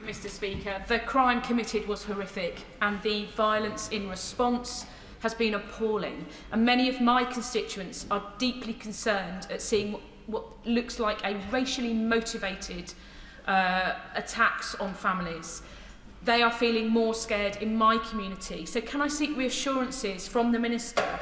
Mr. Speaker, the crime committed was horrific and the violence in response has been appalling. And many of my constituents are deeply concerned at seeing what looks like a racially motivated attacks on families. They are feeling more scared in my community. So can I seek reassurances from the Minister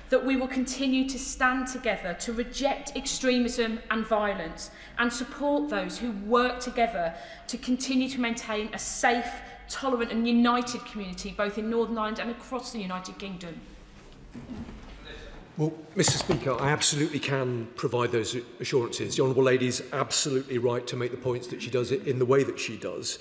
that we will continue to stand together to reject extremism and violence and support those who work together to continue to maintain a safe, tolerant and united community both in Northern Ireland and across the United Kingdom? Well, Mr. Speaker, I absolutely can provide those assurances. The Honourable Lady is absolutely right to make the points that she does it in the way that she does.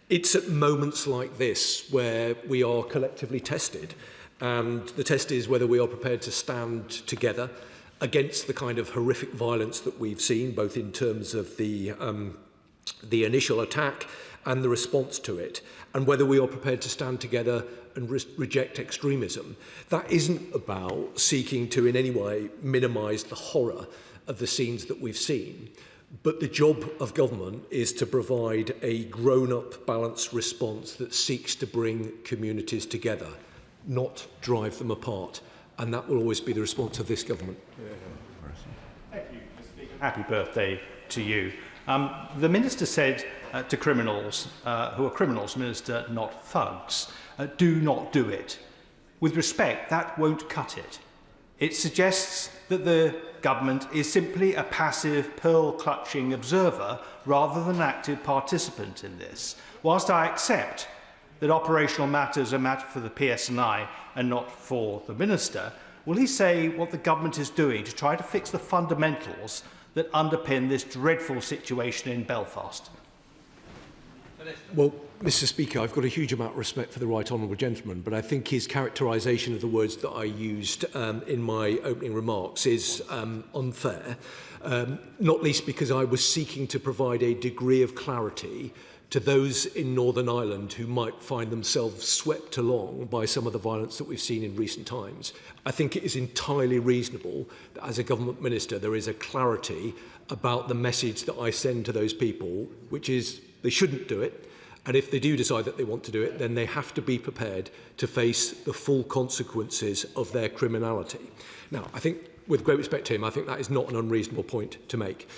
It's at moments like this where we are collectively tested. And the test is whether we are prepared to stand together against the kind of horrific violence that we've seen, both in terms of the initial attack and the response to it, and whether we are prepared to stand together and reject extremism. That isn't about seeking to in any way minimise the horror of the scenes that we've seen. But the job of government is to provide a grown-up, balanced response that seeks to bring communities together, not drive them apart. And that will always be the response of this government. Thank you, Mr. Speaker. Happy birthday to you. The Minister said to criminals, who are criminals, Minister, not thugs, do not do it. With respect, that won't cut it. It suggests that the government is simply a passive, pearl-clutching observer rather than an active participant in this. Whilst I accept that operational matters are a matter for the PSNI and not for the Minister, will he say what the government is doing to try to fix the fundamentals that underpin this dreadful situation in Belfast? Well, Mr. Speaker, I've got a huge amount of respect for the right honourable gentleman, but I think his characterisation of the words that I used in my opening remarks is unfair, not least because I was seeking to provide a degree of clarity to those in Northern Ireland who might find themselves swept along by some of the violence that we've seen in recent times. I think it is entirely reasonable that as a government minister there is a clarity about the message that I send to those people, which is they shouldn't do it. And if they do decide that they want to do it, then they have to be prepared to face the full consequences of their criminality. Now, I think, with great respect to him, I think that is not an unreasonable point to make.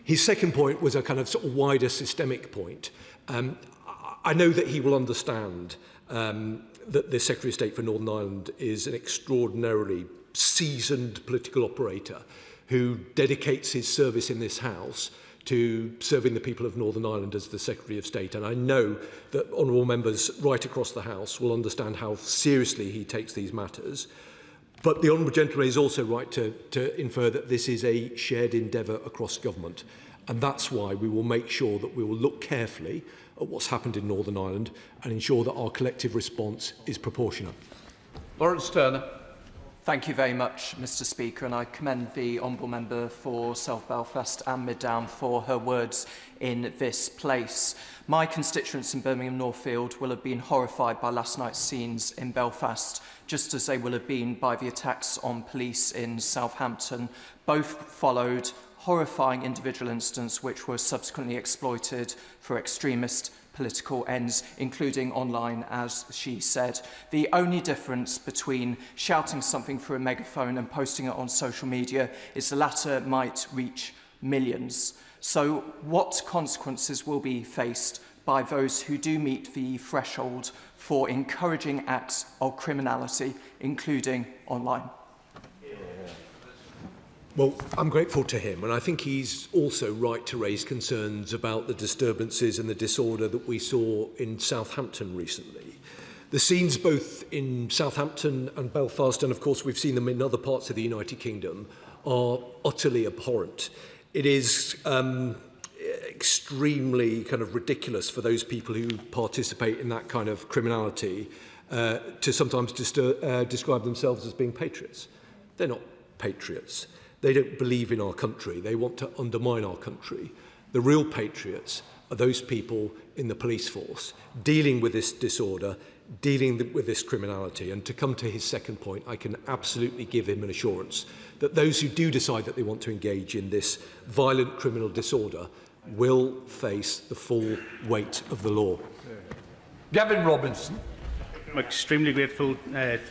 His second point was a kind of sort of wider systemic point. I know that he will understand that the Secretary of State for Northern Ireland is an extraordinarily seasoned political operator who dedicates his service in this House to serving the people of Northern Ireland as the Secretary of State. And I know that honourable members right across the House will understand how seriously he takes these matters. But the honourable gentleman is also right to infer that this is a shared endeavour across government. And that's why we will make sure that we will look carefully at what's happened in Northern Ireland and ensure that our collective response is proportionate. Lawrence Turner. Thank you very much, Mr. Speaker, and I commend the Honourable Member for South Belfast and Middown for her words in this place. My constituents in Birmingham Northfield will have been horrified by last night's scenes in Belfast, just as they will have been by the attacks on police in Southampton. Both followed horrifying individual incidents which were subsequently exploited for extremist political ends, including online, as she said. The only difference between shouting something through a megaphone and posting it on social media is the latter might reach millions. So what consequences will be faced by those who do meet the threshold for encouraging acts of criminality, including online? Well, I'm grateful to him, and I think he's also right to raise concerns about the disturbances and the disorder that we saw in Southampton recently. The scenes both in Southampton and Belfast, and of course we've seen them in other parts of the United Kingdom, are utterly abhorrent. It is extremely kind of ridiculous for those people who participate in that kind of criminality to sometimes describe themselves as being patriots. They're not patriots. They don't believe in our country. They want to undermine our country. The real patriots are those people in the police force dealing with this disorder, dealing with this criminality. And to come to his second point, I can absolutely give him an assurance that those who do decide that they want to engage in this violent criminal disorder will face the full weight of the law. Gavin Robinson. I'm extremely grateful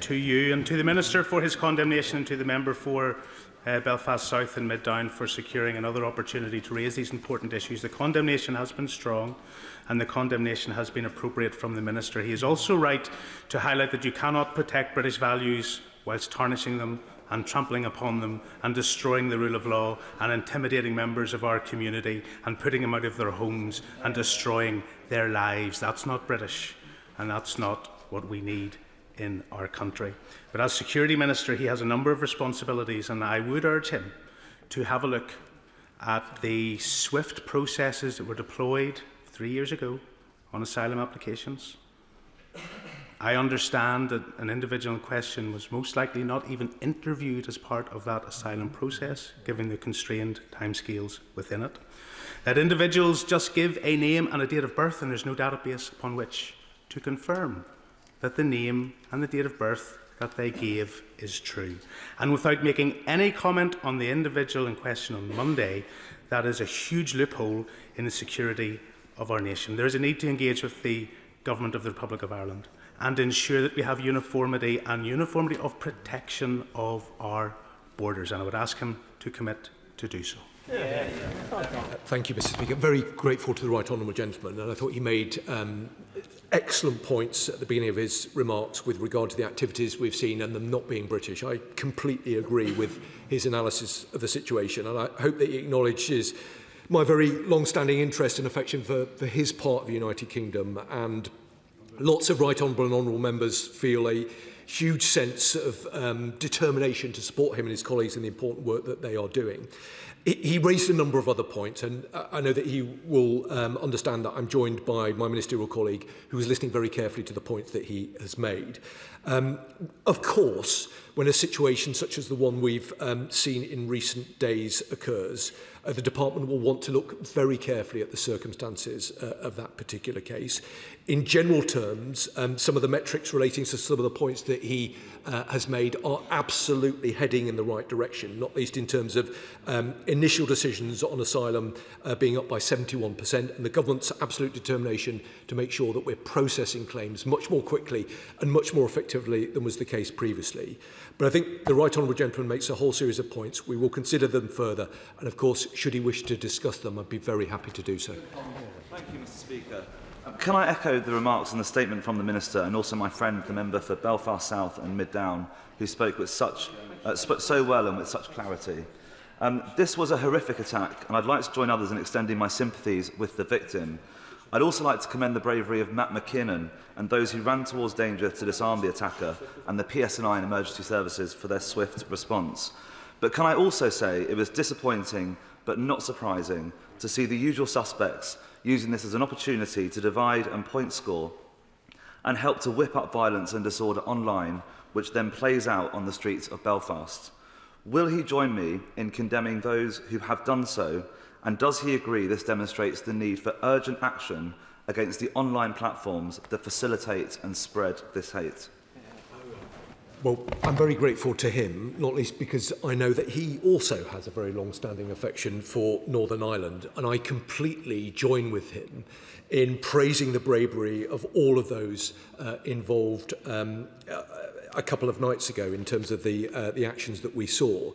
to you and to the Minister for his condemnation, and to the member for Belfast South and Mid-Down for securing another opportunity to raise these important issues. The condemnation has been strong, and the condemnation has been appropriate from the Minister. He is also right to highlight that you cannot protect British values whilst tarnishing them and trampling upon them and destroying the rule of law and intimidating members of our community and putting them out of their homes and destroying their lives. That's not British, and that's not what we need in our country. But as Security Minister, he has a number of responsibilities, and I would urge him to have a look at the swift processes that were deployed 3 years ago on asylum applications. I understand that an individual in question was most likely not even interviewed as part of that asylum process, given the constrained timescales within it. That individuals just give a name and a date of birth, and there's no database upon which to confirm that the name and the date of birth that they gave is true. And without making any comment on the individual in question on Monday, that is a huge loophole in the security of our nation. There is a need to engage with the Government of the Republic of Ireland and ensure that we have uniformity and uniformity of protection of our borders. And I would ask him to commit to do so. Thank you, Mr. Speaker. Very grateful to the right honourable gentleman, and I thought he made excellent points at the beginning of his remarks with regard to the activities we've seen and them not being British. I completely agree with his analysis of the situation, and I hope that he acknowledges my very long-standing interest and affection for his part of the United Kingdom, and lots of right honourable and honourable members feel a huge sense of determination to support him and his colleagues in the important work that they are doing. He raised a number of other points, and I know that he will understand that I'm joined by my ministerial colleague who is listening very carefully to the points that he has made. Of course, when a situation such as the one we've seen in recent days occurs, the department will want to look very carefully at the circumstances of that particular case. In general terms, some of the metrics relating to some of the points that he has made are absolutely heading in the right direction, not least in terms of initial decisions on asylum being up by 71%, and the government's absolute determination to make sure that we're processing claims much more quickly and much more effectively than was the case previously. But I think the right honourable gentleman makes a whole series of points. We will consider them further, and of course, should he wish to discuss them, I'd be very happy to do so. Thank you, Mr. Speaker. Can I echo the remarks and the statement from the Minister, and also my friend, the member for Belfast South and Mid-Down, who spoke with spoke so well and with such clarity. This was a horrific attack, and I'd like to join others in extending my sympathies with the victim. I'd also like to commend the bravery of Matt McKinnon and those who ran towards danger to disarm the attacker, and the PSNI and emergency services for their swift response. But can I also say it was disappointing but not surprising to see the usual suspects using this as an opportunity to divide and point score and help to whip up violence and disorder online, which then plays out on the streets of Belfast. Will he join me in condemning those who have done so, and does he agree this demonstrates the need for urgent action against the online platforms that facilitate and spread this hate? Well, I'm very grateful to him, not least because I know that he also has a very long-standing affection for Northern Ireland, and I completely join with him in praising the bravery of all of those involved a couple of nights ago in terms of the actions that we saw.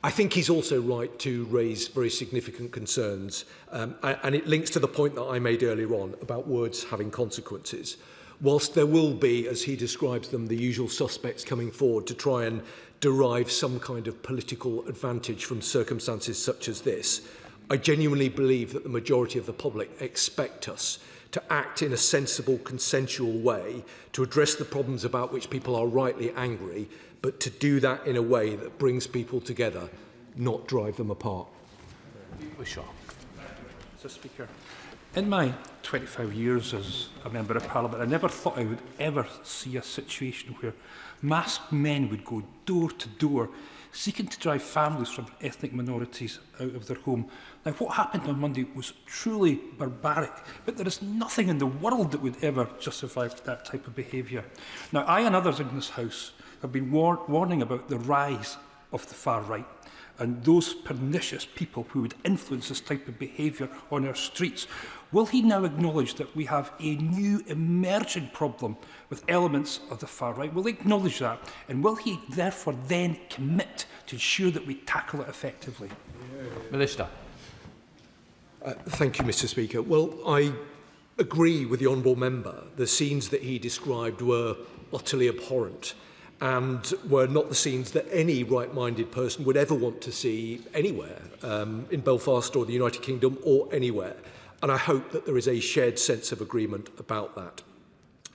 I think he's also right to raise very significant concerns, and it links to the point that I made earlier on about words having consequences. Whilst there will be, as he describes them, the usual suspects coming forward to try and derive some kind of political advantage from circumstances such as this, I genuinely believe that the majority of the public expect us to act in a sensible, consensual way to address the problems about which people are rightly angry, but to do that in a way that brings people together, not drive them apart. Mr. Speaker, in my 25 years as a Member of Parliament, I never thought I would ever see a situation where masked men would go door to door seeking to drive families from ethnic minorities out of their home. Now, what happened on Monday was truly barbaric, but there is nothing in the world that would ever justify that type of behaviour. Now, I and others in this House have been warning about the rise of the far right and those pernicious people who would influence this type of behaviour on our streets. Will he now acknowledge that we have a new emerging problem with elements of the far right? Will he acknowledge that? And will he therefore then commit to ensure that we tackle it effectively? Minister. Thank you, Mr. Speaker. Well, I agree with the Honourable Member. The scenes that he described were utterly abhorrent and were not the scenes that any right-minded person would ever want to see anywhere, in Belfast or the United Kingdom or anywhere. And I hope that there is a shared sense of agreement about that.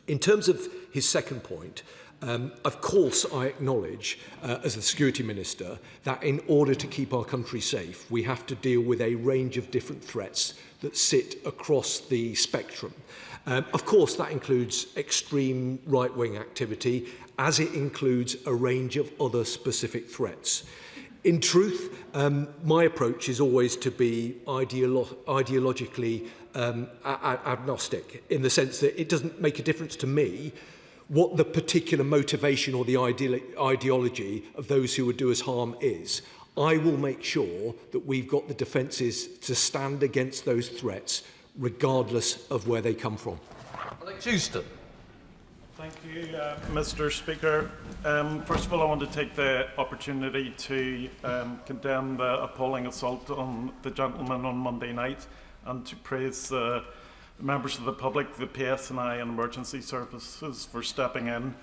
In terms of his second point, of course I acknowledge, as the Security Minister, that in order to keep our country safe, we have to deal with a range of different threats that sit across the spectrum. Of course, that includes extreme right-wing activity, as it includes a range of other specific threats. In truth, my approach is always to be ideologically agnostic, in the sense that it doesn't make a difference to me what the particular motivation or the ideology of those who would do us harm is. I will make sure that we've got the defences to stand against those threats, regardless of where they come from. Alex Houston. Thank you, Mr. Speaker. First of all, I want to take the opportunity to condemn the appalling assault on the gentleman on Monday night and to praise the members of the public, the PSNI and emergency services for stepping in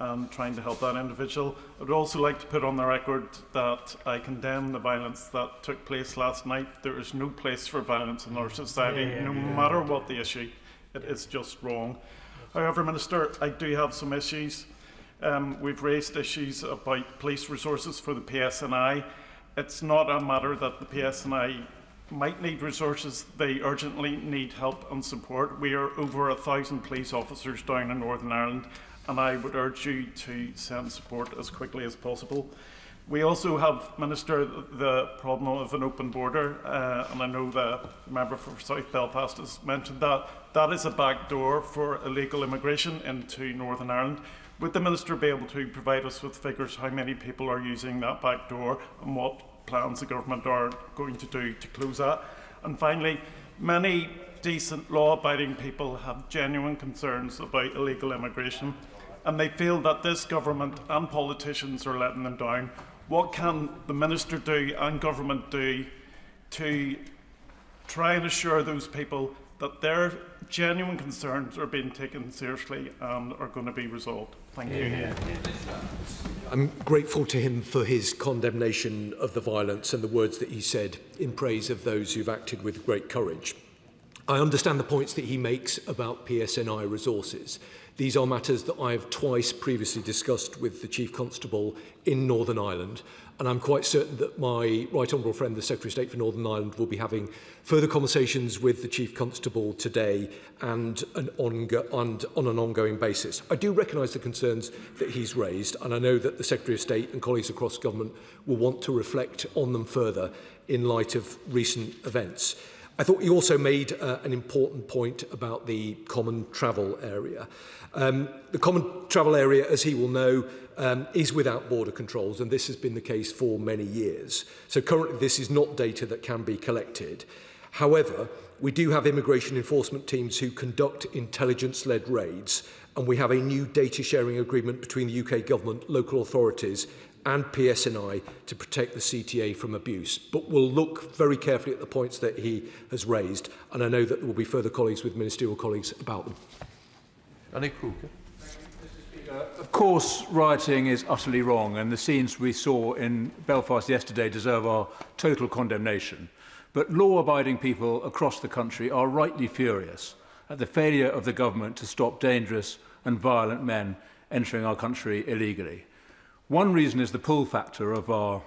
and trying to help that individual. I would also like to put on the record that I condemn the violence that took place last night. There is no place for violence in our society, no matter what the issue. It is just wrong. However, Minister, I do have some issues. We've raised issues about police resources for the PSNI. It's not a matter that the PSNI might need resources, they urgently need help and support. We are over 1,000 police officers down in Northern Ireland, and I would urge you to send support as quickly as possible. We also have, Minister, the problem of an open border, and I know the member for South Belfast has mentioned that. That is a back door for illegal immigration into Northern Ireland. Would the Minister be able to provide us with figures how many people are using that back door and what plans the government are going to do to close that? And finally, many decent law-abiding people have genuine concerns about illegal immigration, and they feel that this government and politicians are letting them down. What can the Minister do and government do to try and assure those people that their genuine concerns are being taken seriously and are going to be resolved? Thank you. I'm grateful to him for his condemnation of the violence and the words that he said in praise of those who've acted with great courage. I understand the points that he makes about PSNI resources. These are matters that I have twice previously discussed with the Chief Constable in Northern Ireland, and I'm quite certain that my Right Honourable friend, the Secretary of State for Northern Ireland, will be having further conversations with the Chief Constable today and on an ongoing basis. I do recognise the concerns that he's raised, and I know that the Secretary of State and colleagues across government will want to reflect on them further in light of recent events. I thought he also made an important point about the common travel area. The common travel area, as he will know, is without border controls, and this has been the case for many years. So currently this is not data that can be collected. However, we do have immigration enforcement teams who conduct intelligence-led raids, and we have a new data sharing agreement between the UK government, local authorities and PSNI to protect the CTA from abuse. But we'll look very carefully at the points that he has raised, and I know that there will be further colleagues with ministerial colleagues about them. Of course, rioting is utterly wrong, and the scenes we saw in Belfast yesterday deserve our total condemnation. But law-abiding people across the country are rightly furious at the failure of the government to stop dangerous and violent men entering our country illegally. One reason is the pull factor of our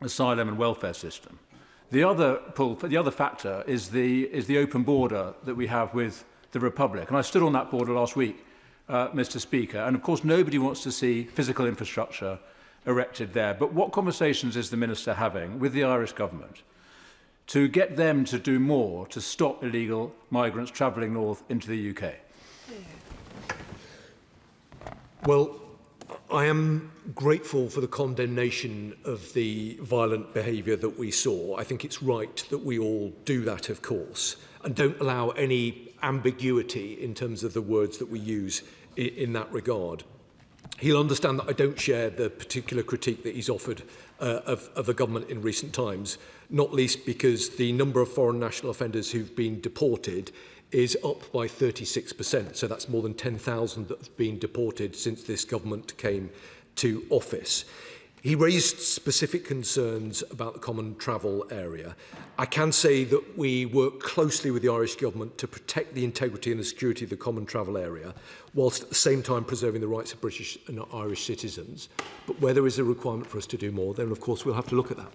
asylum and welfare system. The other factor is the open border that we have with the Republic. And I stood on that border last week, Mr. Speaker, and of course nobody wants to see physical infrastructure erected there. But what conversations is the Minister having with the Irish government to get them to do more to stop illegal migrants travelling north into the UK? Well, I am grateful for the condemnation of the violent behaviour that we saw. I think it's right that we all do that, of course, and don't allow any ambiguity in terms of the words that we use in that regard. He'll understand that I don't share the particular critique that he's offered of the government in recent times, not least because the number of foreign national offenders who've been deported is up by 36%. So that's more than 10,000 that have been deported since this government came to office. He raised specific concerns about the common travel area. I can say that we work closely with the Irish government to protect the integrity and the security of the common travel area, whilst at the same time preserving the rights of British and Irish citizens. But where there is a requirement for us to do more, then of course we'll have to look at that.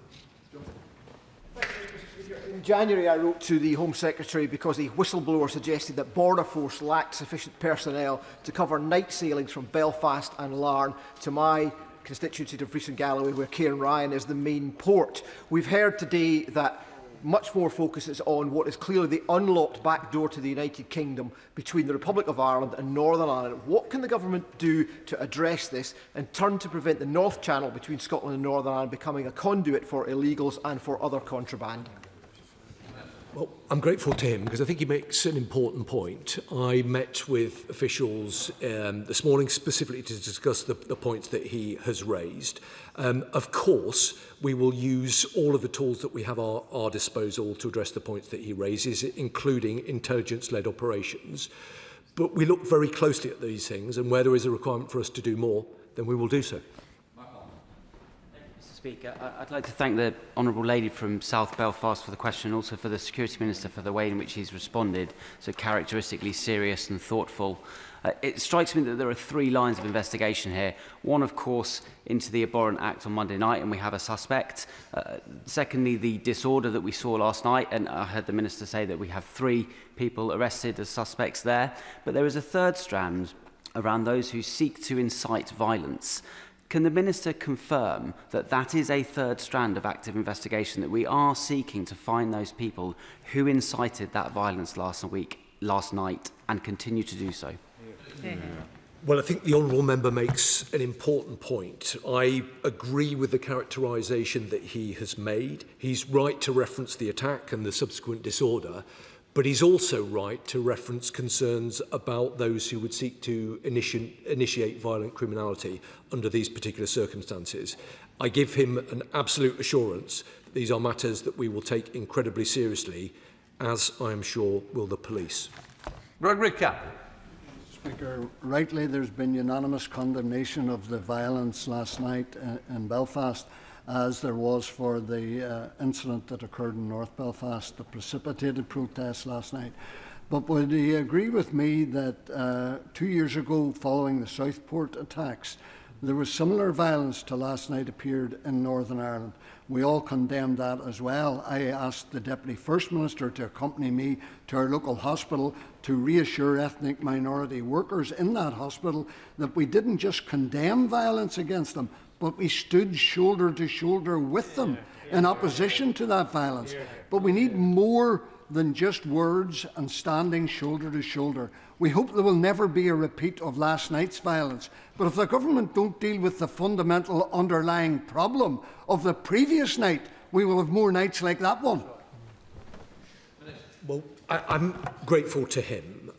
In January, I wrote to the Home Secretary because a whistleblower suggested that Border Force lacked sufficient personnel to cover night sailings from Belfast and Larne to my constituency of Fleece and Galloway, where Cairnryan is the main port. We've heard today that much more focus is on what is clearly the unlocked back door to the United Kingdom between the Republic of Ireland and Northern Ireland. What can the government do to address this and turn to prevent the North Channel between Scotland and Northern Ireland becoming a conduit for illegals and for other contraband? Well, I'm grateful to him because I think he makes an important point. I met with officials this morning specifically to discuss the points that he has raised. Of course, we will use all of the tools that we have at our disposal to address the points that he raises, including intelligence-led operations. But we look very closely at these things, and where there is a requirement for us to do more, then we will do so. Speaker, I'd like to thank the Honourable Lady from South Belfast for the question, and also for the Security Minister for the way in which he's responded, so characteristically serious and thoughtful. It strikes me that there are three lines of investigation here. One, of course, into the abhorrent act on Monday night, and we have a suspect. Secondly, the disorder that we saw last night, and I heard the Minister say that we have 3 people arrested as suspects there. But there is a third strand around those who seek to incite violence. Can the Minister confirm that that is a third strand of active investigation, that we are seeking to find those people who incited that violence last night and continue to do so? Well, I think the Honourable Member makes an important point. I agree with the characterisation that he has made. He's right to reference the attack and the subsequent disorder, but he's also right to reference concerns about those who would seek to initiate violent criminality under these particular circumstances. I give him an absolute assurance that these are matters that we will take incredibly seriously, as I am sure will the police. Speaker, rightly there's been unanimous condemnation of the violence last night in Belfast, as there was for the incident that occurred in North Belfast, the precipitated protests last night. But would he agree with me that 2 years ago, following the Southport attacks, there was similar violence to last night appeared in Northern Ireland? We all condemned that as well. I asked the Deputy First Minister to accompany me to our local hospital to reassure ethnic minority workers in that hospital that we didn't just condemn violence against them, but we stood shoulder to shoulder with them in opposition to that violence. But we need more than just words and standing shoulder to shoulder. We hope there will never be a repeat of last night's violence. But if the government don't deal with the fundamental underlying problem of the previous night, we will have more nights like that one. Well, I'm grateful to him,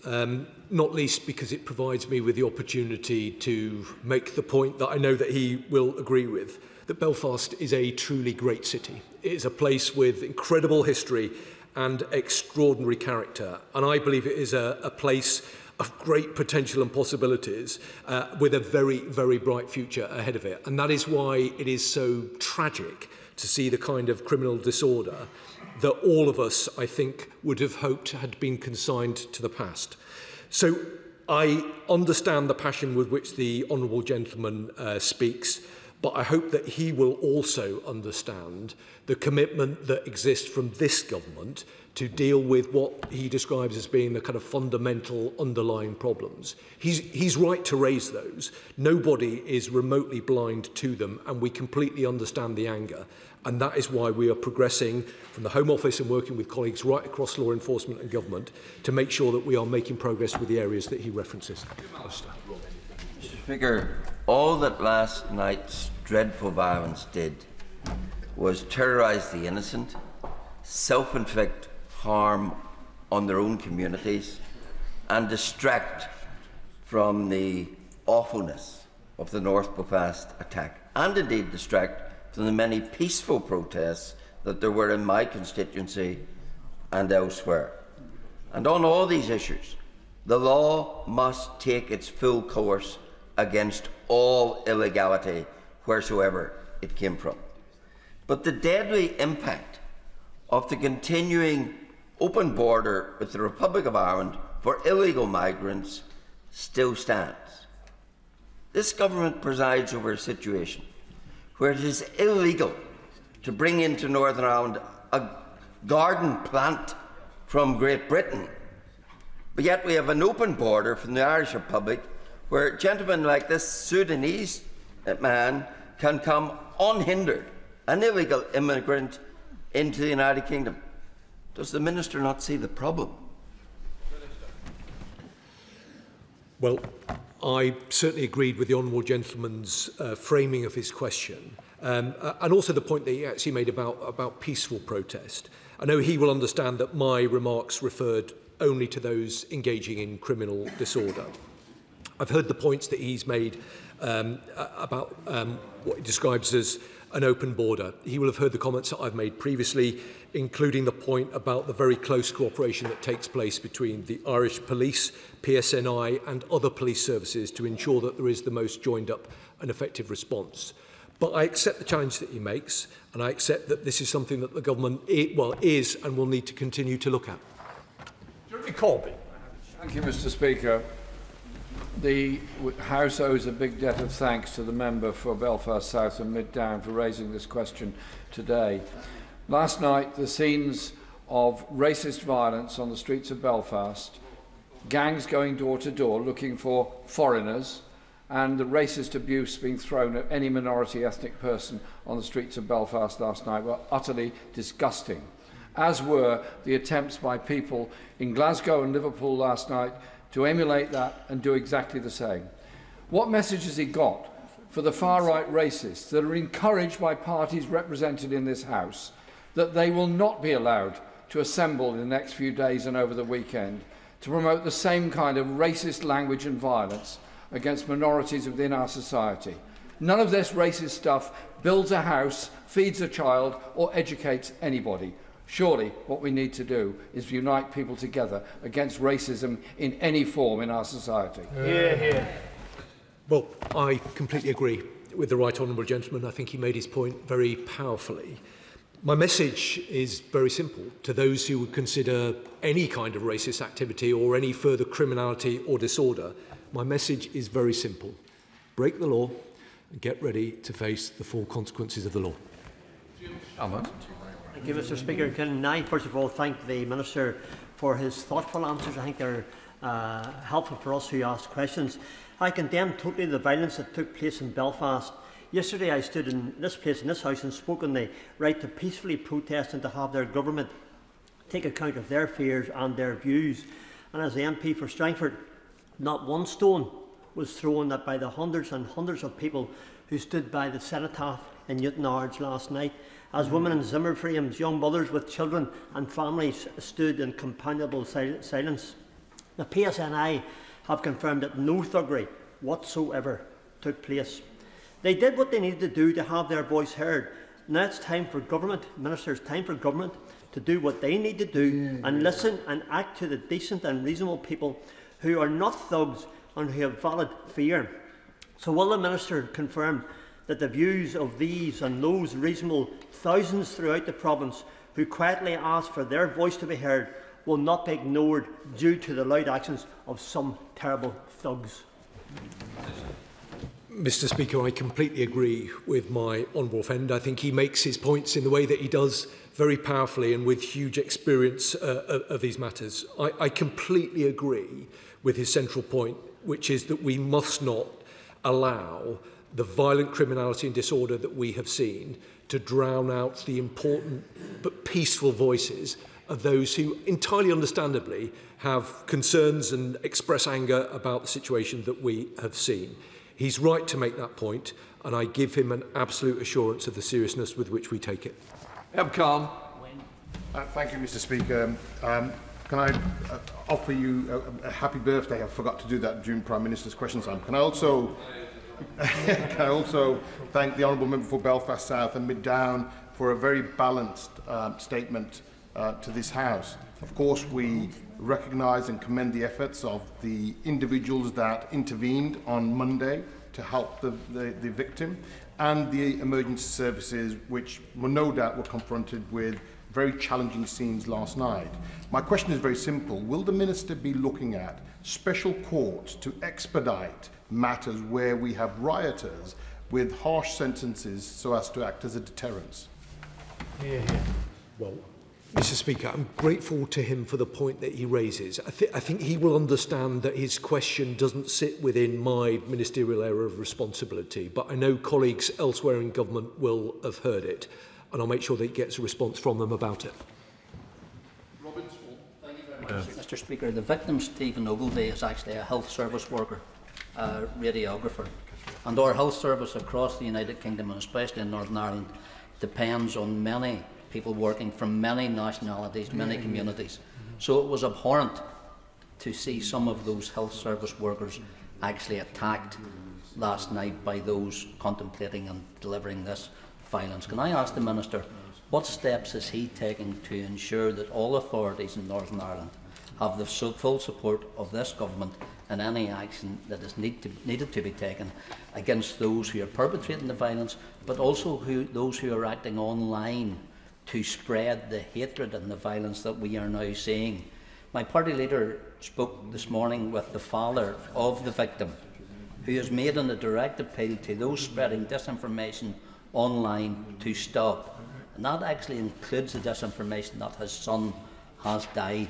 not least because it provides me with the opportunity to make the point that I know that he will agree with, that Belfast is a truly great city. It is a place with incredible history and extraordinary character, and I believe it is a place of great potential and possibilities with a very, very bright future ahead of it. And that is why it is so tragic to see the kind of criminal disorder that all of us, I think, would have hoped had been consigned to the past. So I understand the passion with which the honourable gentleman speaks, but I hope that he will also understand the commitment that exists from this government to deal with what he describes as being the kind of fundamental underlying problems. He's right to raise those. Nobody is remotely blind to them, and we completely understand the anger. And that is why we are progressing from the Home Office and working with colleagues right across law enforcement and government to make sure that we are making progress with the areas that he references. Mr. Speaker, all that last night's dreadful violence did was terrorise the innocent, self-inflict harm on their own communities, and distract from the awfulness of the North Belfast attack, and indeed distract from the many peaceful protests that there were in my constituency and elsewhere. And on all these issues, the law must take its full course against all illegality wheresoever it came from. But the deadly impact of the continuing open border with the Republic of Ireland for illegal migrants still stands. This government presides over a situation where it is illegal to bring into Northern Ireland a garden plant from Great Britain, but yet we have an open border from the Irish Republic where gentlemen like this Sudanese man can come unhindered, an illegal immigrant, into the United Kingdom. Does the Minister not see the problem? Well, I certainly agreed with the honourable gentleman's framing of his question, and also the point that he actually made about peaceful protest. I know he will understand that my remarks referred only to those engaging in criminal disorder. I've heard the points that he's made about what he describes as an open border. He will have heard the comments that I've made previously, including the point about the very close cooperation that takes place between the Irish Police, PSNI and other police services to ensure that there is the most joined up and effective response. But I accept the challenge that he makes, and I accept that this is something that the government is and will need to continue to look at. Jeremy Corbyn. Thank you, Mr. Speaker. The House owes a big debt of thanks to the member for Belfast South and Mid Down for raising this question today. Last night, the scenes of racist violence on the streets of Belfast, gangs going door to door looking for foreigners, and the racist abuse being thrown at any minority ethnic person on the streets of Belfast last night were utterly disgusting, as were the attempts by people in Glasgow and Liverpool last night to emulate that and do exactly the same. What message has he got for the far-right racists that are encouraged by parties represented in this House that they will not be allowed to assemble in the next few days and over the weekend to promote the same kind of racist language and violence against minorities within our society? None of this racist stuff builds a house, feeds a child, or educates anybody. Surely what we need to do is unite people together against racism in any form in our society. Hear, hear. Well, I completely agree with the right honourable gentleman. I think he made his point very powerfully. My message is very simple to those who would consider any kind of racist activity or any further criminality or disorder. My message is very simple. Break the law and get ready to face the full consequences of the law. Thank you, Mr. Speaker. Can I first of all thank the Minister for his thoughtful answers? I think they're helpful for us who ask questions. I condemn totally the violence that took place in Belfast. Yesterday I stood in this place, in this House, and spoke on the right to peacefully protest and to have their government take account of their fears and their views. And as the MP for Strangford, not one stone was thrown at by the hundreds and hundreds of people who stood by the cenotaph in Newtownards last night, as women in Zimmer frames, young mothers with children and families stood in companionable silence. The PSNI have confirmed that no thuggery whatsoever took place. They did what they needed to do to have their voice heard. Now it's time for government, Minister, it's time for government to do what they need to do and listen and act to the decent and reasonable people who are not thugs and who have valid fear. So will the Minister confirm that the views of these and those reasonable thousands throughout the province who quietly ask for their voice to be heard will not be ignored due to the loud actions of some terrible thugs? Mr. Speaker, I completely agree with my honourable friend. I think he makes his points in the way that he does very powerfully and with huge experience of these matters. I completely agree with his central point, which is that we must not allow the violent criminality and disorder that we have seen to drown out the important but peaceful voices of those who entirely understandably have concerns and express anger about the situation that we have seen. He's right to make that point, and I give him an absolute assurance of the seriousness with which we take it. Calm. Thank you, Mr. Speaker. Can I offer you a happy birthday? I forgot to do that during Prime Minister's question time. Can I also thank the Honourable Member for Belfast South and Mid Down for a very balanced statement to this House. Of course, we recognise and commend the efforts of the individuals that intervened on Monday to help the victim and the emergency services, which no doubt were confronted with very challenging scenes last night. My question is very simple. Will the Minister be looking at special courts to expedite matters where we have rioters with harsh sentences so as to act as a deterrence? Well, Mr. Speaker, I'm grateful to him for the point that he raises. I think he will understand that his question doesn't sit within my ministerial area of responsibility, but I know colleagues elsewhere in government will have heard it, and I'll make sure that he gets a response from them about it. Mr. Speaker, the victim, Stephen Ogilvie, is actually a health service worker, a radiographer, and our health service across the United Kingdom, and especially in Northern Ireland, depends on many people working from many nationalities, many communities. So it was abhorrent to see some of those health service workers actually attacked last night by those contemplating and delivering this violence. Can I ask the Minister, what steps is he taking to ensure that all authorities in Northern Ireland have the full support of this government in any action that is needed to be taken against those who are perpetrating the violence, but also those who are acting online to spread the hatred and the violence that we are now seeing? My party leader spoke this morning with the father of the victim, who has made a direct appeal to those spreading disinformation online to stop. And that actually includes the disinformation that his son has died.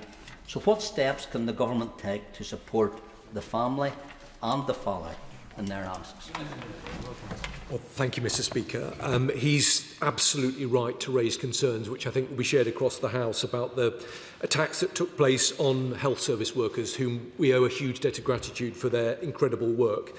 So what steps can the government take to support the family and the father in their asks? Well, thank you, Mr. Speaker. He's absolutely right to raise concerns, which I think will be shared across the House, about the attacks that took place on health service workers, whom we owe a huge debt of gratitude for their incredible work.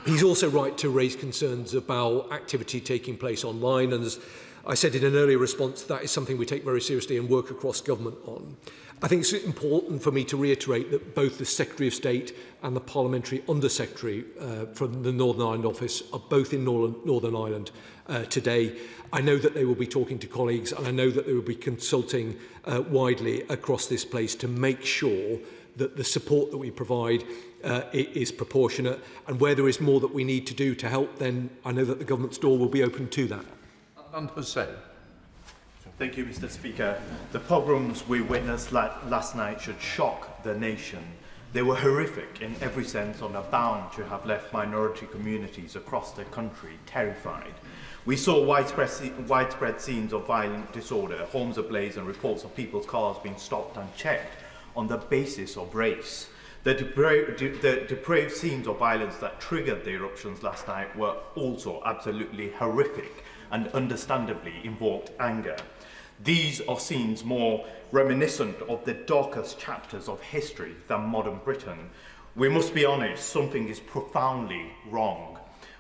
He's also right to raise concerns about activity taking place online, and as I said in an earlier response, that is something we take very seriously and work across government on. I think it's important for me to reiterate that both the Secretary of State and the Parliamentary Under-Secretary from the Northern Ireland office are both in Northern Ireland today. I know that they will be talking to colleagues, and I know that they will be consulting widely across this place to make sure that the support that we provide is proportionate, and where there is more that we need to do to help, then I know that the government's door will be open to that. Thank you, Mr. Speaker. The pogroms we witnessed last night should shock the nation. They were horrific in every sense and are bound to have left minority communities across the country terrified. We saw widespread scenes of violent disorder, homes ablaze, and reports of people's cars being stopped and checked on the basis of race. The depraved scenes of violence that triggered the eruptions last night were also absolutely horrific and understandably invoked anger. These are scenes more reminiscent of the darkest chapters of history than modern Britain. We must be honest, something is profoundly wrong.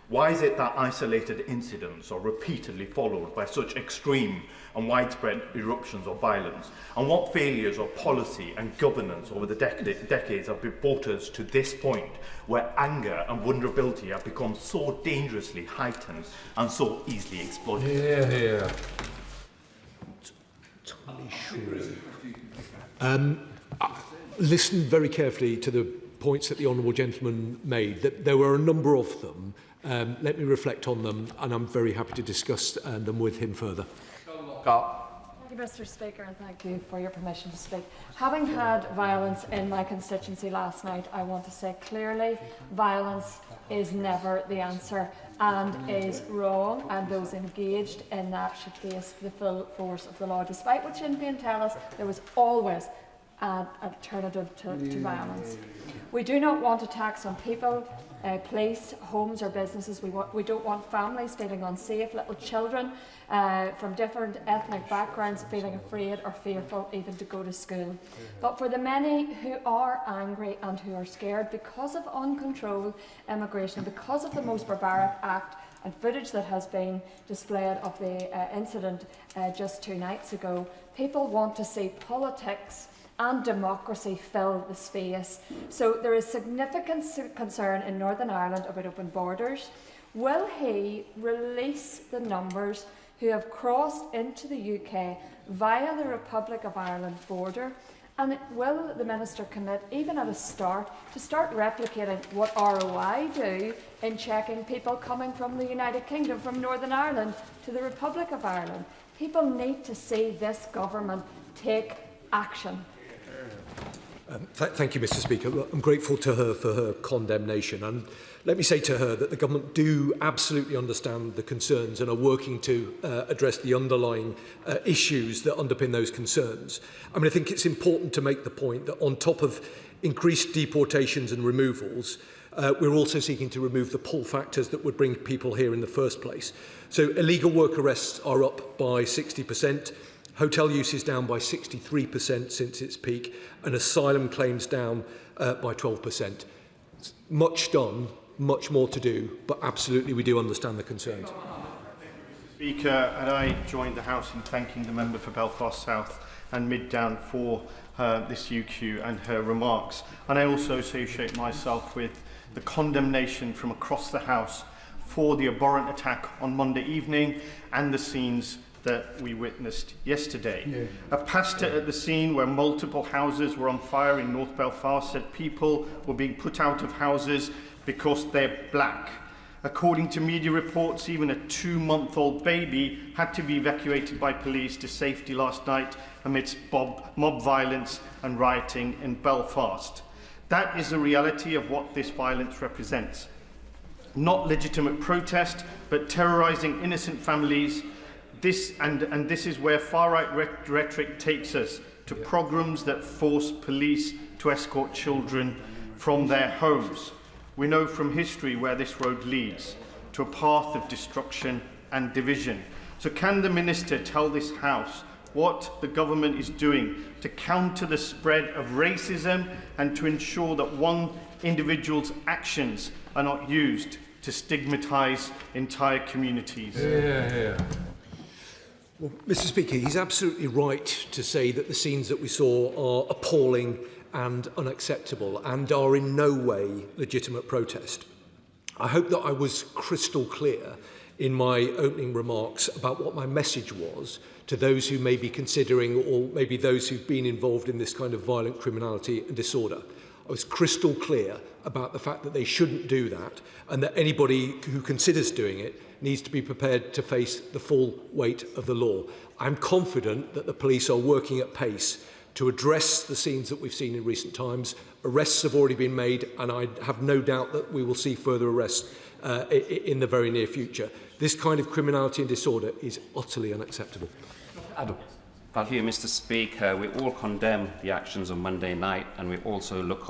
Why is it that isolated incidents are repeatedly followed by such extreme and widespread eruptions of violence? And what failures of policy and governance over the decades have brought us to this point where anger and vulnerability have become so dangerously heightened and so easily exploited? Listen very carefully to the points that the honourable gentleman made. That there were a number of them. Let me reflect on them, and I'm very happy to discuss them with him further. Thank you, Mr. Speaker, and thank you for your permission to speak. Having had violence in my constituency last night, I want to say clearly violence is never the answer and is wrong, and those engaged in that should face the full force of the law. Despite what Sinn Féin tell us, there was always an alternative to violence. We do not want attacks on people, place, homes or businesses. We don't want families feeling unsafe, little children from different ethnic backgrounds feeling afraid or fearful even to go to school. But for the many who are angry and who are scared because of uncontrolled immigration, because of the most barbaric act and footage that has been displayed of the incident just 2 nights ago, people want to see politics and democracy fill the space. So there is significant concern in Northern Ireland about open borders. Will he release the numbers who have crossed into the UK via the Republic of Ireland border? And will the Minister commit, even at a start, to start replicating what ROI do in checking people coming from the United Kingdom, from Northern Ireland to the Republic of Ireland? People need to see this government take action. Thank you, Mr. Speaker. I'm grateful to her for her condemnation, and let me say to her that the government do absolutely understand the concerns and are working to address the underlying issues that underpin those concerns. I mean, I think it's important to make the point that on top of increased deportations and removals, we're also seeking to remove the pull factors that would bring people here in the first place. So illegal work arrests are up by 60%. Hotel use is down by 63% since its peak, and asylum claims down by 12%. Much done, much more to do, but absolutely we do understand the concerns. Speaker, and I joined the House in thanking the member for Belfast South and Mid Down for this UQ and her remarks. And I also associate myself with the condemnation from across the House for the abhorrent attack on Monday evening and the scenes that we witnessed yesterday. A pastor at the scene where multiple houses were on fire in North Belfast said people were being put out of houses because they're black. According to media reports, even a 2-month-old baby had to be evacuated by police to safety last night amidst mob violence and rioting in Belfast. That is the reality of what this violence represents. Not legitimate protest, but terrorising innocent families. This is where far-right rhetoric takes us, to pogroms that force police to escort children from their homes. We know from history where this road leads, to a path of destruction and division. So can the Minister tell this House what the government is doing to counter the spread of racism and to ensure that one individual's actions are not used to stigmatise entire communities? Well, Mr. Speaker, he's absolutely right to say that the scenes that we saw are appalling and unacceptable and are in no way legitimate protest. I hope that I was crystal clear in my opening remarks about what my message was to those who may be considering, or maybe those who've been involved in this kind of violent criminality and disorder. I was crystal clear about the fact that they shouldn't do that, and that anybody who considers doing it needs to be prepared to face the full weight of the law. I'm confident that the police are working at pace to address the scenes that we've seen in recent times. Arrests have already been made, and I have no doubt that we will see further arrests in the very near future. This kind of criminality and disorder is utterly unacceptable. Adam. Thank you, Mr. Speaker. We all condemn the actions on Monday night, and we also look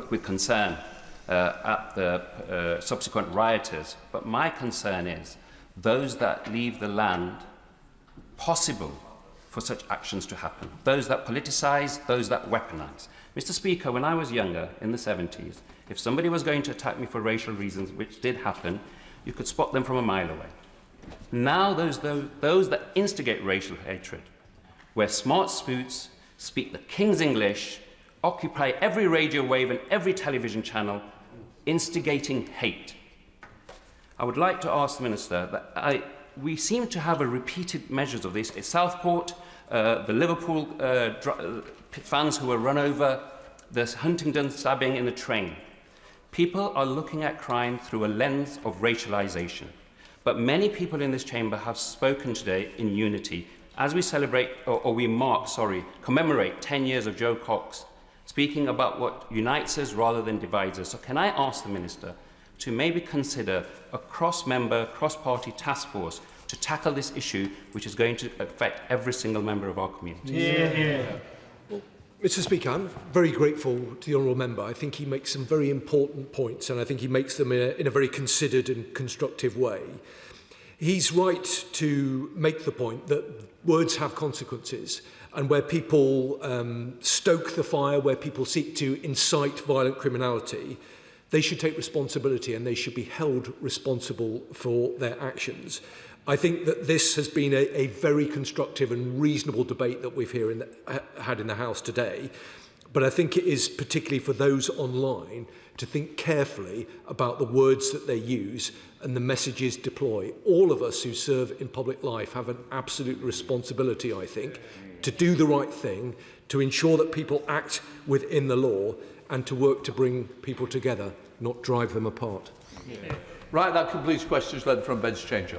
with concern at the subsequent rioters. But my concern is those that leave the land, possible for such actions to happen. Those that politicise, those that weaponise. Mr. Speaker, when I was younger, in the 70s, if somebody was going to attack me for racial reasons, which did happen, you could spot them from a mile away. Now those that instigate racial hatred, wear smart suits, speak the King's English, occupy every radio wave and every television channel, instigating hate. I would like to ask the Minister that we seem to have a repeated measures of this. At Southport, the Liverpool fans who were run over, the Huntingdon stabbing in the train. People are looking at crime through a lens of racialisation. But many people in this chamber have spoken today in unity as we commemorate 10 years of Joe Cox, speaking about what unites us rather than divides us. So can I ask the Minister to maybe consider a cross-member, cross-party task force to tackle this issue, which is going to affect every single member of our community? Well, Mr. Speaker, I'm very grateful to the honourable member. I think he makes some very important points, and I think he makes them in a very considered and constructive way. He's right to make the point that words have consequences, and where people stoke the fire, where people seek to incite violent criminality, they should take responsibility and they should be held responsible for their actions. I think that this has been a very constructive and reasonable debate that we've had in the House today. But I think it is particularly for those online to think carefully about the words that they use and the messages deploy. All of us who serve in public life have an absolute responsibility, I think, to do the right thing, to ensure that people act within the law and to work to bring people together, not drive them apart. Right, that completes questions led from bench change.